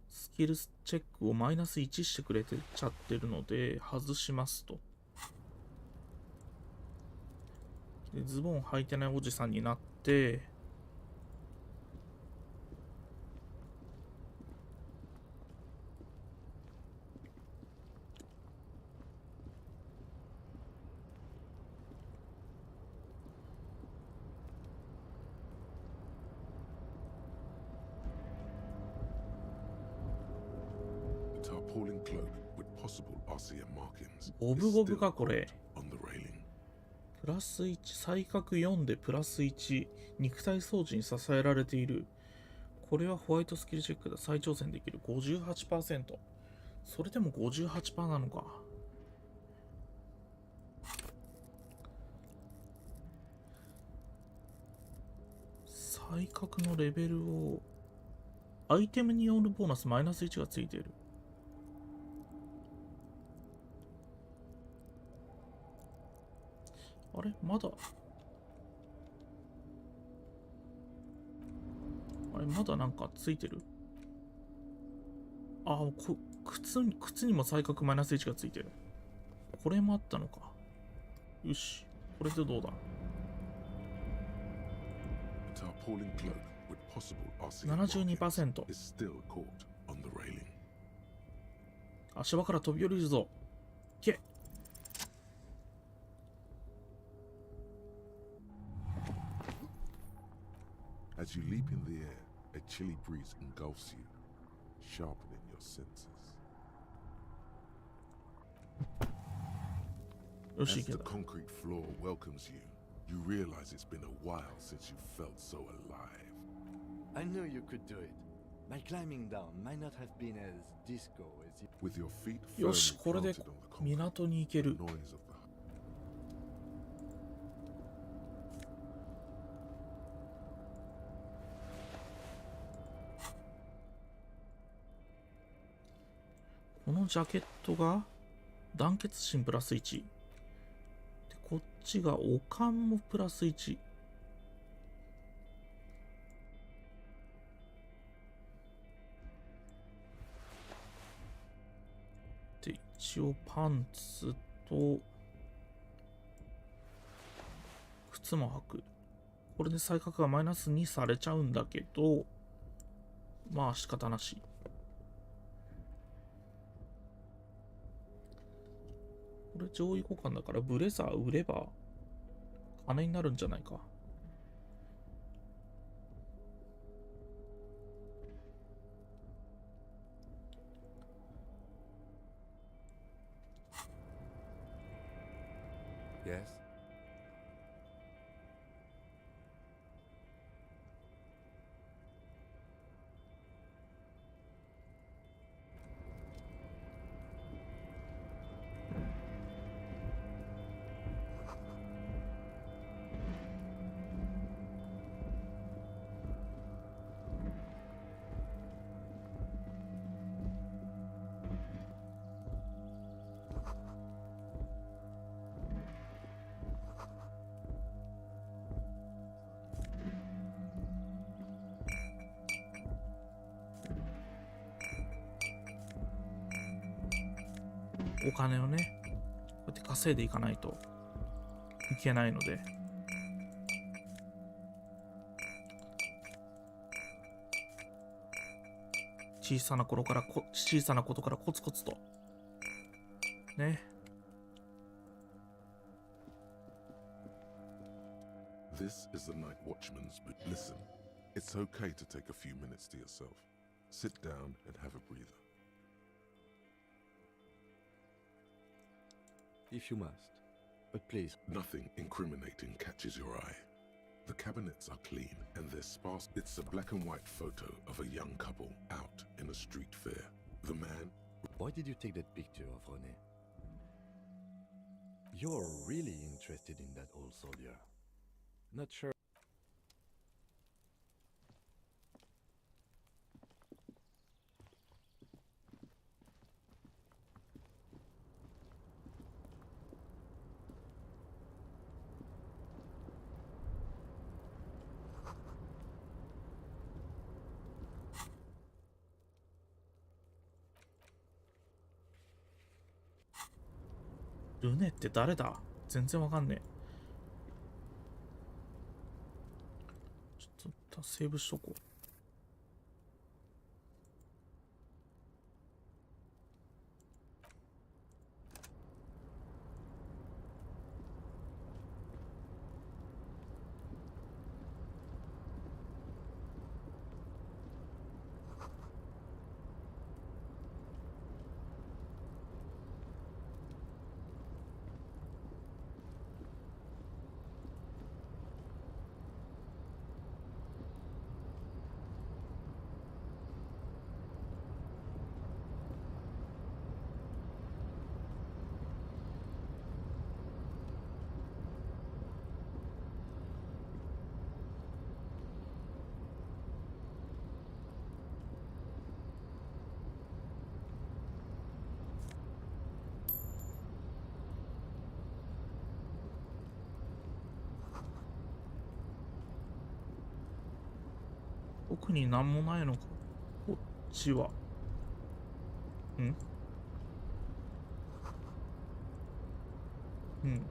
スキルチェックをマイナス1してくれてちゃってるので、外しますと。でズボン履いてないおじさんになって、tarpaulin cloak with possible RCM markings ゴブ is ゴブ still かこれ。 on the railing. プラス1、才覚4でプラス1、肉体装置に支えられている。これはホワイトスキルチェックだ。再挑戦できる。58%。それでも 58% なのか。才覚のレベルを、アイテムによるボーナスマイナス1がついている。あれまだまだなんかついてる。靴にも才覚マイナス1がついてる。これもあったのか。よし。これでどうだ。Tarpaulin cloak with possible RCM 72%。 is still caught on the railing. 足場から飛び降りるぞ。け。As you leap in the air, a chilly breeze engulfs you, sharpening your senses. よし、 As いけ the た。 concrete floor welcomes you, you realize it's been a while since you felt so alive. I knew you could do it. My climbing down might not have been as disco as you. With your feet よ firmly し、これで planted on the concrete, 港に行け the る。 noise of theこのジャケットが団結心プラス1。で、こっちがオカンもプラス1。で、一応パンツと靴も履く。これで才覚がマイナス2されちゃうんだけど、まあ仕方なし。これ上位互換だからブレザー売れば金になるんじゃないか。Yes?お金をね、こうやって稼いでいかないといけないので。小さなことからコツコツと。ね。This is the night watchman's boot. Listen, it's okay to take a few minutes to yourself. Sit down and have a breather. If you must. But please. Nothing incriminating catches your eye. The cabinets are clean and they're sparse. It's a black and white photo of a young couple out in a street fair. The man... Why did you take that picture of René? You're really interested in that old soldier. Not sure.「ルネって誰だ？全然わかんねえ。ちょっとセーブしとこう。奥に何もないのか。こっちは。んうん。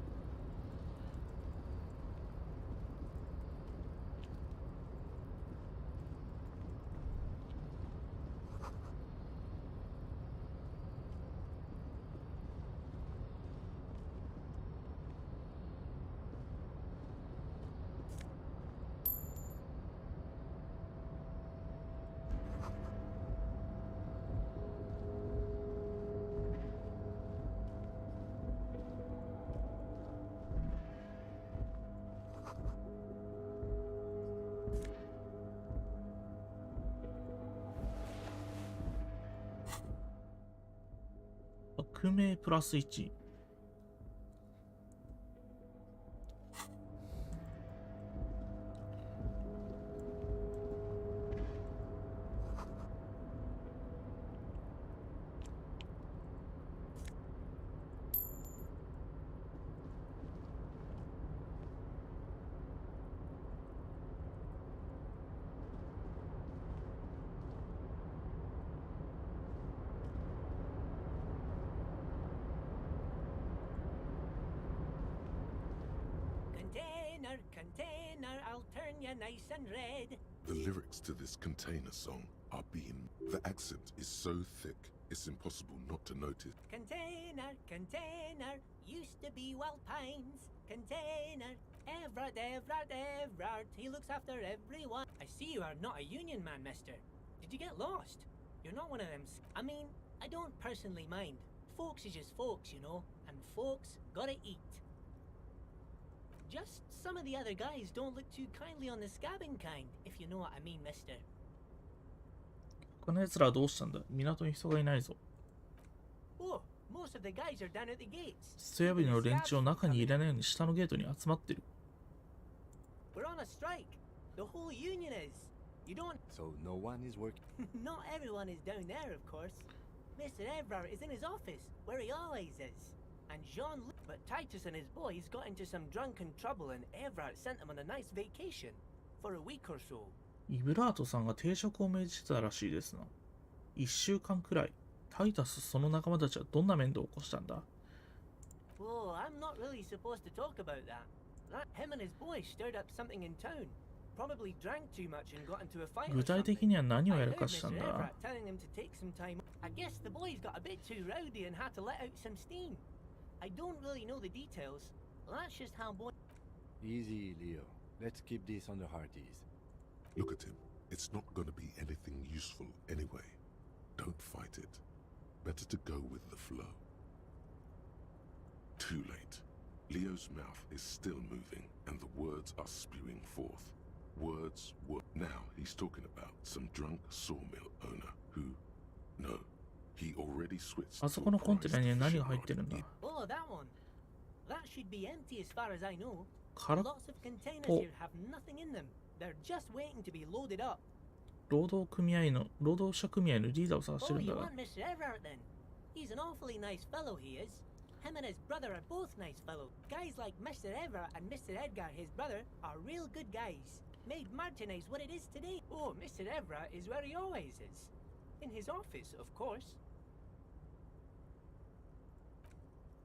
革命プラス1。Container, I'll turn you nice and red. The lyrics to this container song are being. The accent is so thick, it's impossible not to notice. Container, used to be Wild Pines. Container, Everard, he looks after everyone. I see you are not a union man, mister. Did you get lost? You're not one of them. I mean, I don't personally mind. Folks is just folks, you know, and folks gotta eat. Just some of the other guys don't look too kindly on the scabbing kind, if you know what I mean, mister. この奴らはどうしたんだ？港に人がいないぞ。Oh, most of the guys are down at the gates. ステアビルの連中を中に入れないように下のゲートに集まってる。We're on a strike. The whole union is. You don't. So no one is working. Not everyone is down there, of course. Mr. Everard is in his office, where he always is. And Jean, but Titus and his boys got into some drunken trouble, and Everard sent them on a nice vacation for a week or so. イブラートさんが定職を命じてたらしいですな。1週間くらい。タイタスその仲間たちはどんな面倒を起こしたんだ？ Oh, I'm not really supposed to talk about that. Him and his boys stirred up something in town. Probably drank too much and got into a fight. 具体的には何をやらかしたんだ？ I heard Mr. Everard telling them to take some time. I guess the boys got a bit too rowdy and had to let out some steam. I don't really know the details. That's just how boys. Easy, Leo. Let's keep this on the heart ease. Look at him. It's not going to be anything useful anyway. Don't fight it. Better to go with the flow. Too late. Leo's mouth is still moving and the words are spewing forth. Words. Now he's talking about some drunk sawmill owner who... No. He already switched. あそこのコンテナに何が入ってるんだ？ Oh, that one. That should be empty as far as I know. 空っ Lots of containers ぽ。 here have nothing in them. They're just waiting to be loaded up. 労働者組合のリーダーを探して Oh, るん you だが。 want Mr. Everard then? He's an awfully nice fellow, he is. Him and his brother are both nice fellows. Guys like Mr. Everard and Mr. Edgar, his brother, are real good guys. Made Martinez what it is today. Oh, Mr. Everard is where he always is. In his office, of course.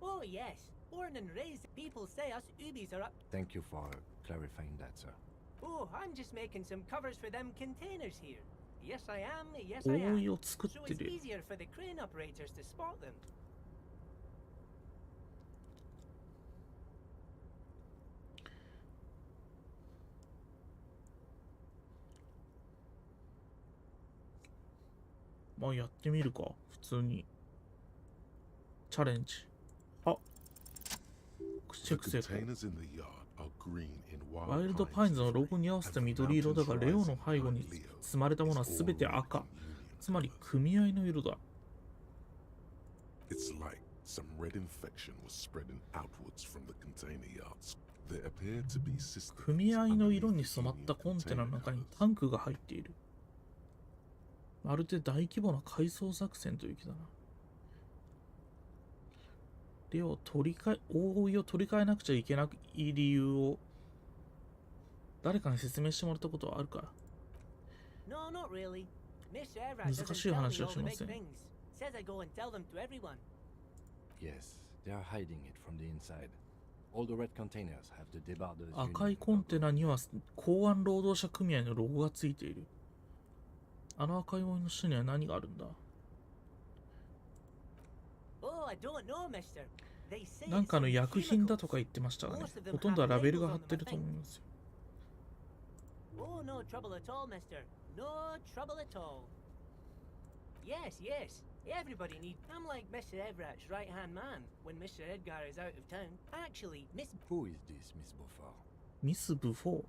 Oh, yes. Born and raised, people say us Ubis are up. Thank you for clarifying that, sir. Oh, I'm just making some covers for them containers here. Yes, I am. Yes, 覆 I am. いを作っ So て it's る。 easier for the crane operators to spot them. まあやってみるか。普通に。チャレンジ。あ、チェック成功。 Containers in the yard are green in ワイルド wild パイン pines ズのロゴに合わせた緑色だが、レオの背後に積まれたものは全て赤。つまり組合の色だ。It's like some red infection was spreading outwards from the container yards. There appear to be systems 組合の色に underneath 染まった the コンテナの container 中に yards. タンクが入っている。まるで大規模な改装作戦という気だな。でを覆いを取り替えなくちゃいけない理由を誰かに説明してもらったことはあるか？ No, not really. Mr. Everett doesn't 難しい tell me 話は all し the ま big せん。 things. Says I go and tell them to everyone. Yes, they are hiding it from the inside. All the red containers have the debarders 赤 union いコンテナ logo. には港湾労働者組合のロゴがついている。あの赤いものの下には何があるんだ？ Oh, I don't know, mister. They say なんかの it's 薬品だと chemicals. か言ってましたがね Most of。them ほとんどは have ラベルが labels 貼 on っ them, て I ると think. 思いますよ。 Oh, no trouble at all, mister. No trouble at all. Yes, yes. Everybody needs. I'm like Mr. Everett's right-hand man when Mr. Edgar is out of town. Actually, Who is this, Miss Beaufort? ミス・ブフォー。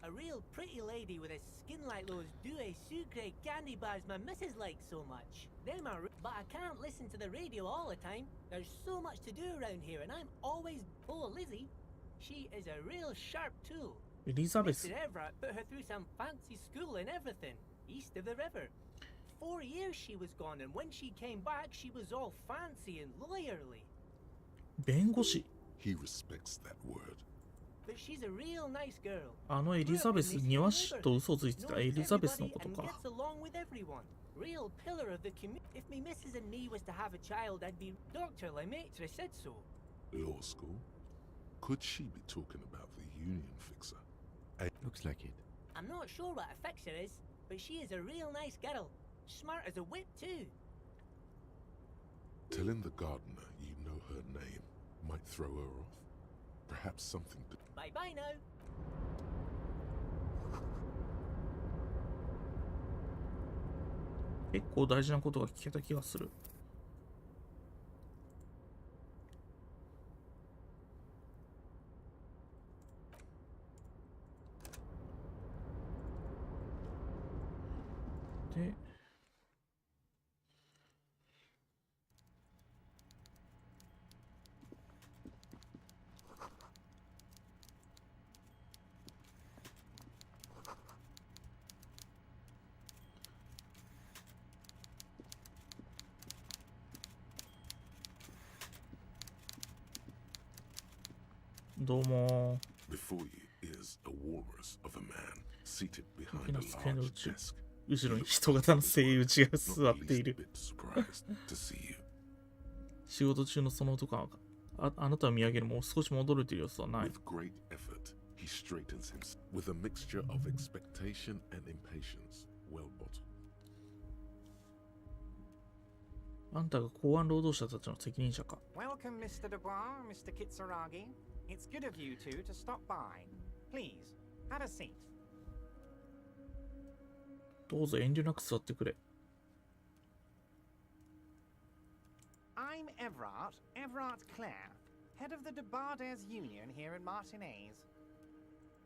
a real pretty lady with a skin like those Douai Sucre candy bars my missus likes so much. Them are. But I can't listen to the radio all the time. There's so much to do around here, and I'm always. Oh, Lizzie. She is a real sharp tool. エリザベス Mr. Everett put her through some fancy school and everything, east of the river. 4 years she was gone, and when she came back, she was all fancy and lawyerly. 弁護士。 He respects that word. But she's a real nice girl. あのエリザベス、庭師と嘘ついてたエリザベスのことか。 Gets along with everyone. Real pillar of the community. If me missus and me was to have a child, I'd be Dr. Lemaitre said so. Law school? Could she be talking about the union fixer? Looks like it. I'm not sure what a fixer is, but she is a real nice girl. Smart as a whip, too. Telling the gardener you know her name might throw her off. Perhaps something to... Bye-bye now. 結構大事なことが聞けた気がする。で、どうも。 Before you is a walrus of a man seated 大 behind き a な机の large 内 desk. 後ろに人型の声優打ちが Not 座っ the てい least る。 bit surprised to see you. 仕事中のその男があなたを見上げるも少し戻れている様子はない。 With great effort, he straightens himself with a mixture of expectation and impatience, well bottled. あんたが港湾労働者たちの責任者か。 Welcome, Mr. Dubois, Mr. Kitsuragi. It's good of you two to stop by. Please, have a seat. どうぞ遠慮なく座ってくれ。 I'm Everett Clare, head of the Debarders Union here in Martinez.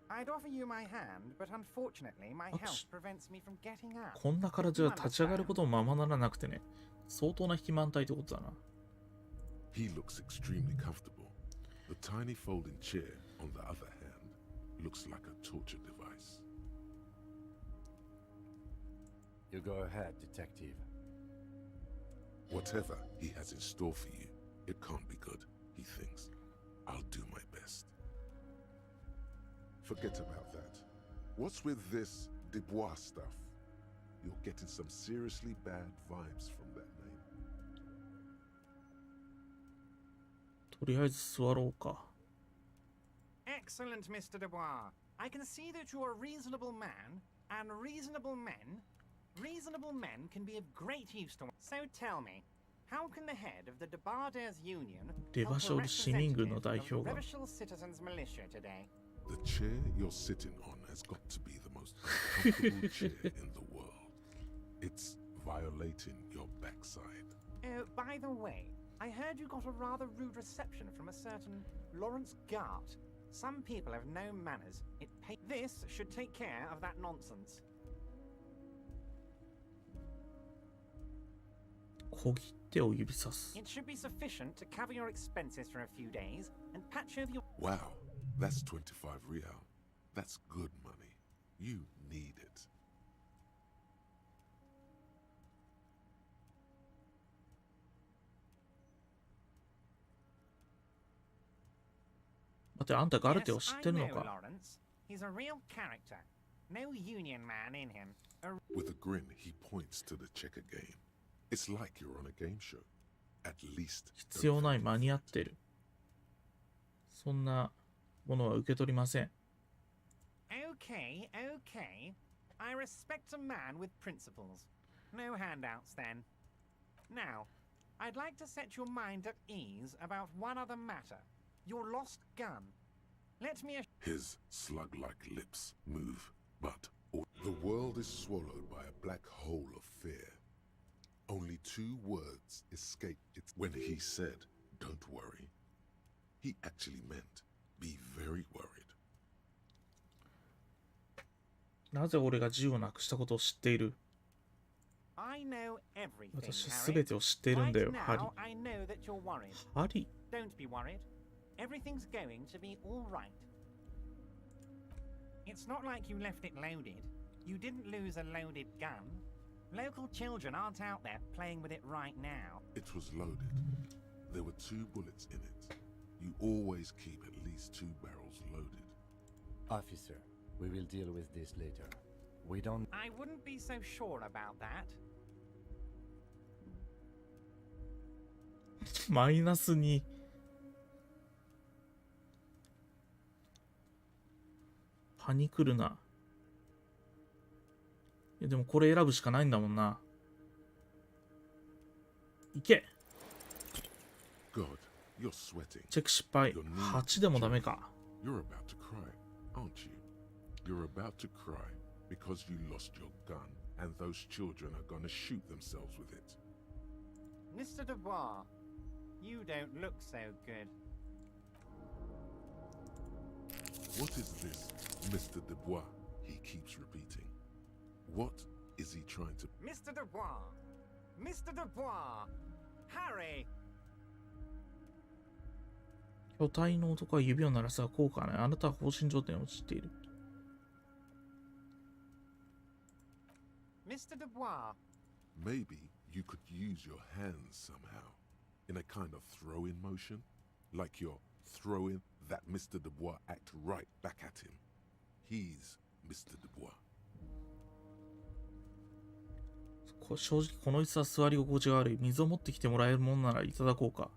I'd offer you my hand, but unfortunately my health prevents me from getting up. こんな体じゃ立ち上がることもままならなくてね。相当な肥満体ってことだな。 He looks extremely comfortable. The tiny folding chair, on the other hand, looks like a torture device. You go ahead, detective. Whatever he has in store for you, it can't be good, he thinks. I'll do my best. Forget about that. What's with this Dubois stuff? You're getting some seriously bad vibes from that name. とりあえず座ろうか。 Excellent, Mr. Dubois. I can see that you're a reasonable man, and reasonable men can be of great use to one. So tell me, how can the head of the Debarders Union 出馬ショール市民軍の help 代 a 表が representative of the Revachol Citizens Militia today? The chair you're sitting on has got to be the most uncomfortable chair in the world. It's violating your backside. Oh, by the way, I heard you got a rather rude reception from a certain Lawrence Gart. Some people have no manners. This should take care of that nonsense. 小切手を指さす。 It should be sufficient to cover your expenses for a few days and patch over your... Wow, that's 25 real. That's good money. You need it. 待って、あんたガルテを知ってるの Yes, I know か？ Lawrence. He's a real character. No union man in him. With a grin, he points to the checker game. It's like you're on a game show. At least. 必要ない、間に合ってる。そんなものは受け取りません。Okay, okay. I respect a man with principles. No handouts then. Now, I'd like to set your mind at ease about one other matter. Your lost gun. Let me His slug-like lips move, but the world is swallowed by a black hole of fear. Only 2 words escape it. When he said, "Don't worry," he actually meant, "Be very worried." なぜ俺が銃をなくしたことを知っている？ I know everything, 私は Harry. 全てを知っているんだよ、 Right ハリ now, I know that you're worried. ハリ Don't be worried. Everything's going to be all right. It's not like you left it loaded. You didn't lose a loaded gun. Local children aren't out there playing with it right now. It was loaded. There were 2 bullets in it. You always keep at least 2 barrels loaded. Officer, we will deal with this later. We don't... I wouldn't be so sure about that. マイナス2。パニクるな。いやでもこれ選ぶしかないんだもんな。いけ。 God, you're sweating. チェック失敗。8でもダメか。 You're about to cry, aren't you? You're about to cry because you lost your gun and those children are gonna shoot themselves with it. Mr. Dubois, you don't look so good. What is this, Mr. Dubois? He keeps repeating. What is he trying to... Mr. Dubois! Mr. Dubois! Harry! 巨体の男は指を鳴らすが効果がない。あなたは放心状態に陥っている。Mr. Dubois! Maybe you could use your hands somehow, in a kind of throw-in motion, like you're throwing that Mr. Dubois act right back at him. He's Mr. Dubois. 正直この椅子は座り心地が悪い。水を持ってきてもらえるものならいただこうか。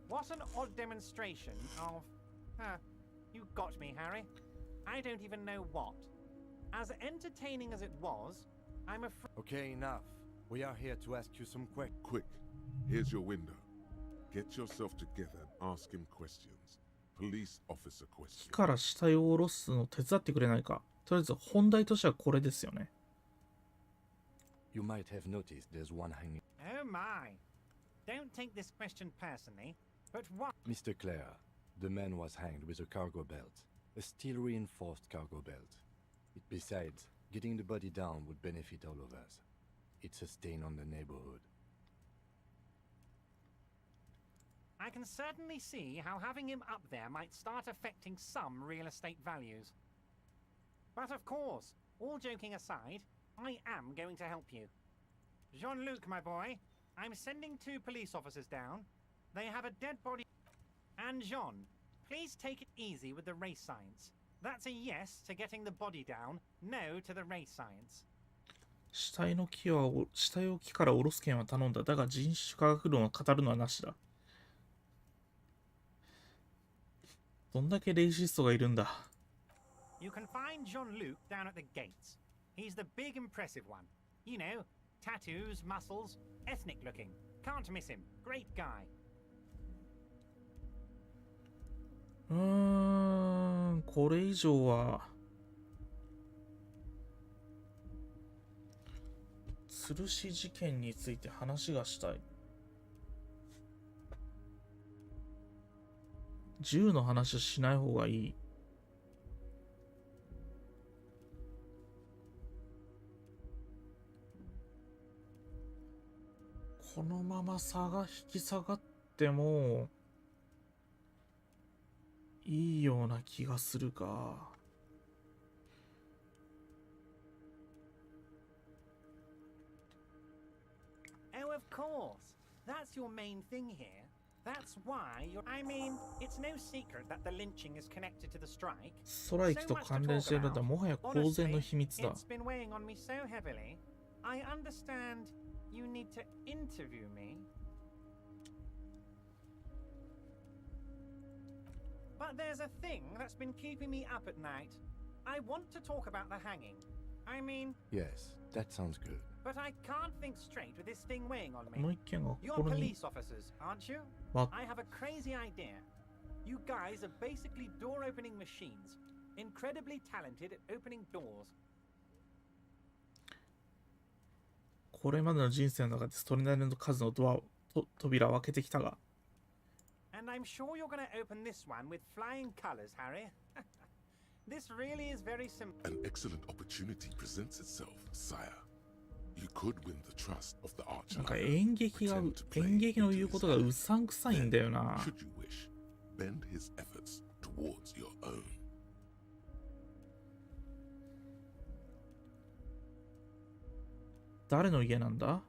What an odd demonstration of... you got me, Harry. I don't even know what. As entertaining as it was, I'm afraid... Okay, enough. We are here to ask you some questions. Quick, here's your window. Get yourself together and ask him questions. Police officer 木 questions. から死体を下ろすのを手伝ってくれないか。とりあえず本題としてはこれですよね。You might have noticed there's one hanging. Oh my. Don't take this question personally, but what... Mr. Clare, the man was hanged with a cargo belt. A steel-reinforced cargo belt. Besides, getting the body down would benefit all of us. It's a stain on the neighborhood. I can certainly see how having him up there might start affecting some real estate values. But of course, all joking aside, I am going to help you. Jean-Luc, my boy, I'm sending 2 police officers down. They have a dead body. And Jean, please take it easy with the race science. That's a yes to getting the body down, no to the race science. 死体を木から下ろす件は頼んだ。だが人種科学論を語るのはなしだ。どんだけレイシストがいるんだ。You can find Jean-Luc down at the gates. He's the big impressive one. You know, tattoos, muscles, ethnic looking. Can't miss him. Great guy. これ以上は吊るし事件について話がしたい。銃の話はしない方がいい。このまま引き下がってもいいような気がするが。Oh, Of course. That's your main thing here. That's why you're... I mean, it's no secret that the lynching is connected to the strike. ストライキと関連しているのはもはや公然の秘密だ。 It's been weighing on me so heavily. I understand you need to interview me. But there's a thing that's been keeping me up at night. I want to talk about the hanging. I mean... Yes, that sounds good. But I can't think straight with this thing weighing on この me. 一件が You're 心に police officers, aren't you? わ I have a crazy idea. You guys are basically door-opening machines. Incredibly talented at opening doors. これまでの人生の中でそれなりの数のドアを扉を開けてきたが、 And I'm sure you're going to open this one with flying colors, Harry. This really is very simple. An excellent opportunity presents itself, sire. You could win the trust of the なんか Archelander. 演劇の言うことがうさんくさいんだよな。 Should you wish, bend his efforts towards your own. 誰の家なんだ？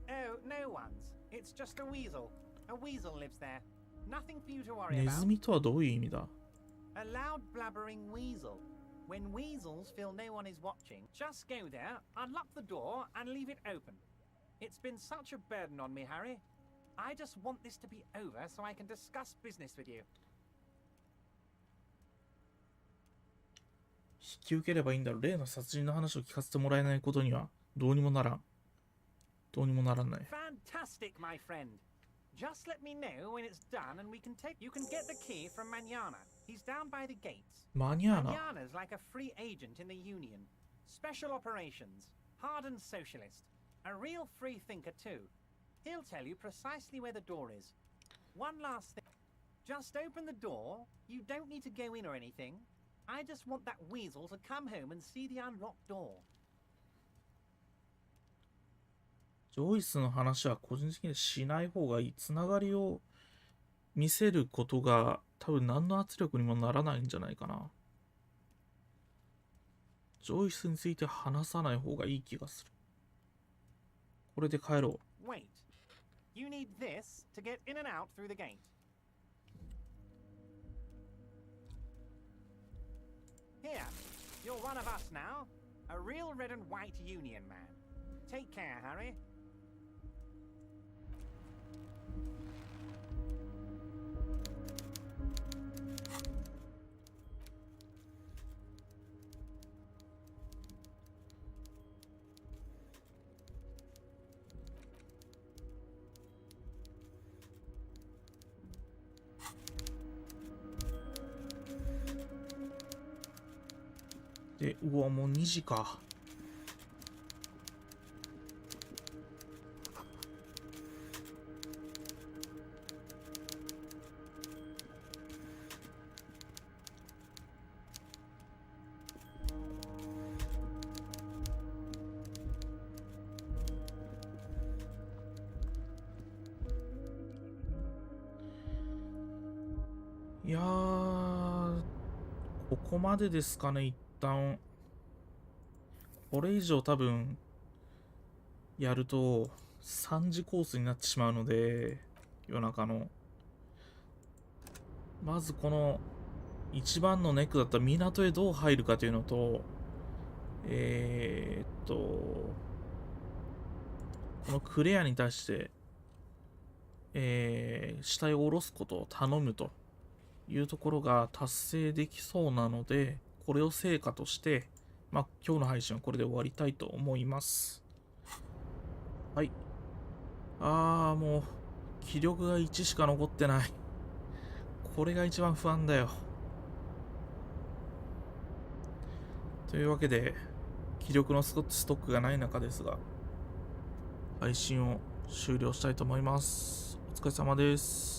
Oh, no one's. It's just a weasel. A weasel lives there. Nothing for you to worry ネ about. ズミとはどういう意味だ？ A loud blabbering weasel. When weasels feel no one is watching, just go there, unlock the door, and leave it open. It's been such a burden on me, Harry. I just want this to be over so I can discuss business with you. 引き受ければいいんだろう。例の殺人の話を聞かせてもらえないことにはどうにもならん。どうにもならない。 Fantastic, my friend. Just let me know when it's done and we can take... You can get the key from Manana. He's down by the gates. マニアーナ。 Manana's like a free agent in the Union. Special operations. Hardened socialist. A real free thinker too. He'll tell you precisely where the door is. One last thing. Just open the door. You don't need to go in or anything. I just want that weasel to come home and see the unlocked door. ジョイスの話は個人的にはしない方がいい。つながりを見せることが多分何の圧力にもならないんじゃないかな。ジョイスについて話さない方がいい気がする。これで帰ろう。 Wait. You need this to get in and out through the gate. Here. You're one of us now. A real red and white Union man. Take care, Harry. で、うわ、もう2時か。いやー、ここまでですかね、一旦。これ以上多分、やると3時コースになってしまうので、夜中の。まずこの、一番のネックだった港へどう入るかというのと、このクレアに対して、死体を下ろすことを頼むというところが達成できそうなので、これを成果として、まあ、今日の配信はこれで終わりたいと思います。はい。もう、気力が1しか残ってない。これが一番不安だよ。というわけで、気力のストックがない中ですが、配信を終了したいと思います。お疲れ様です。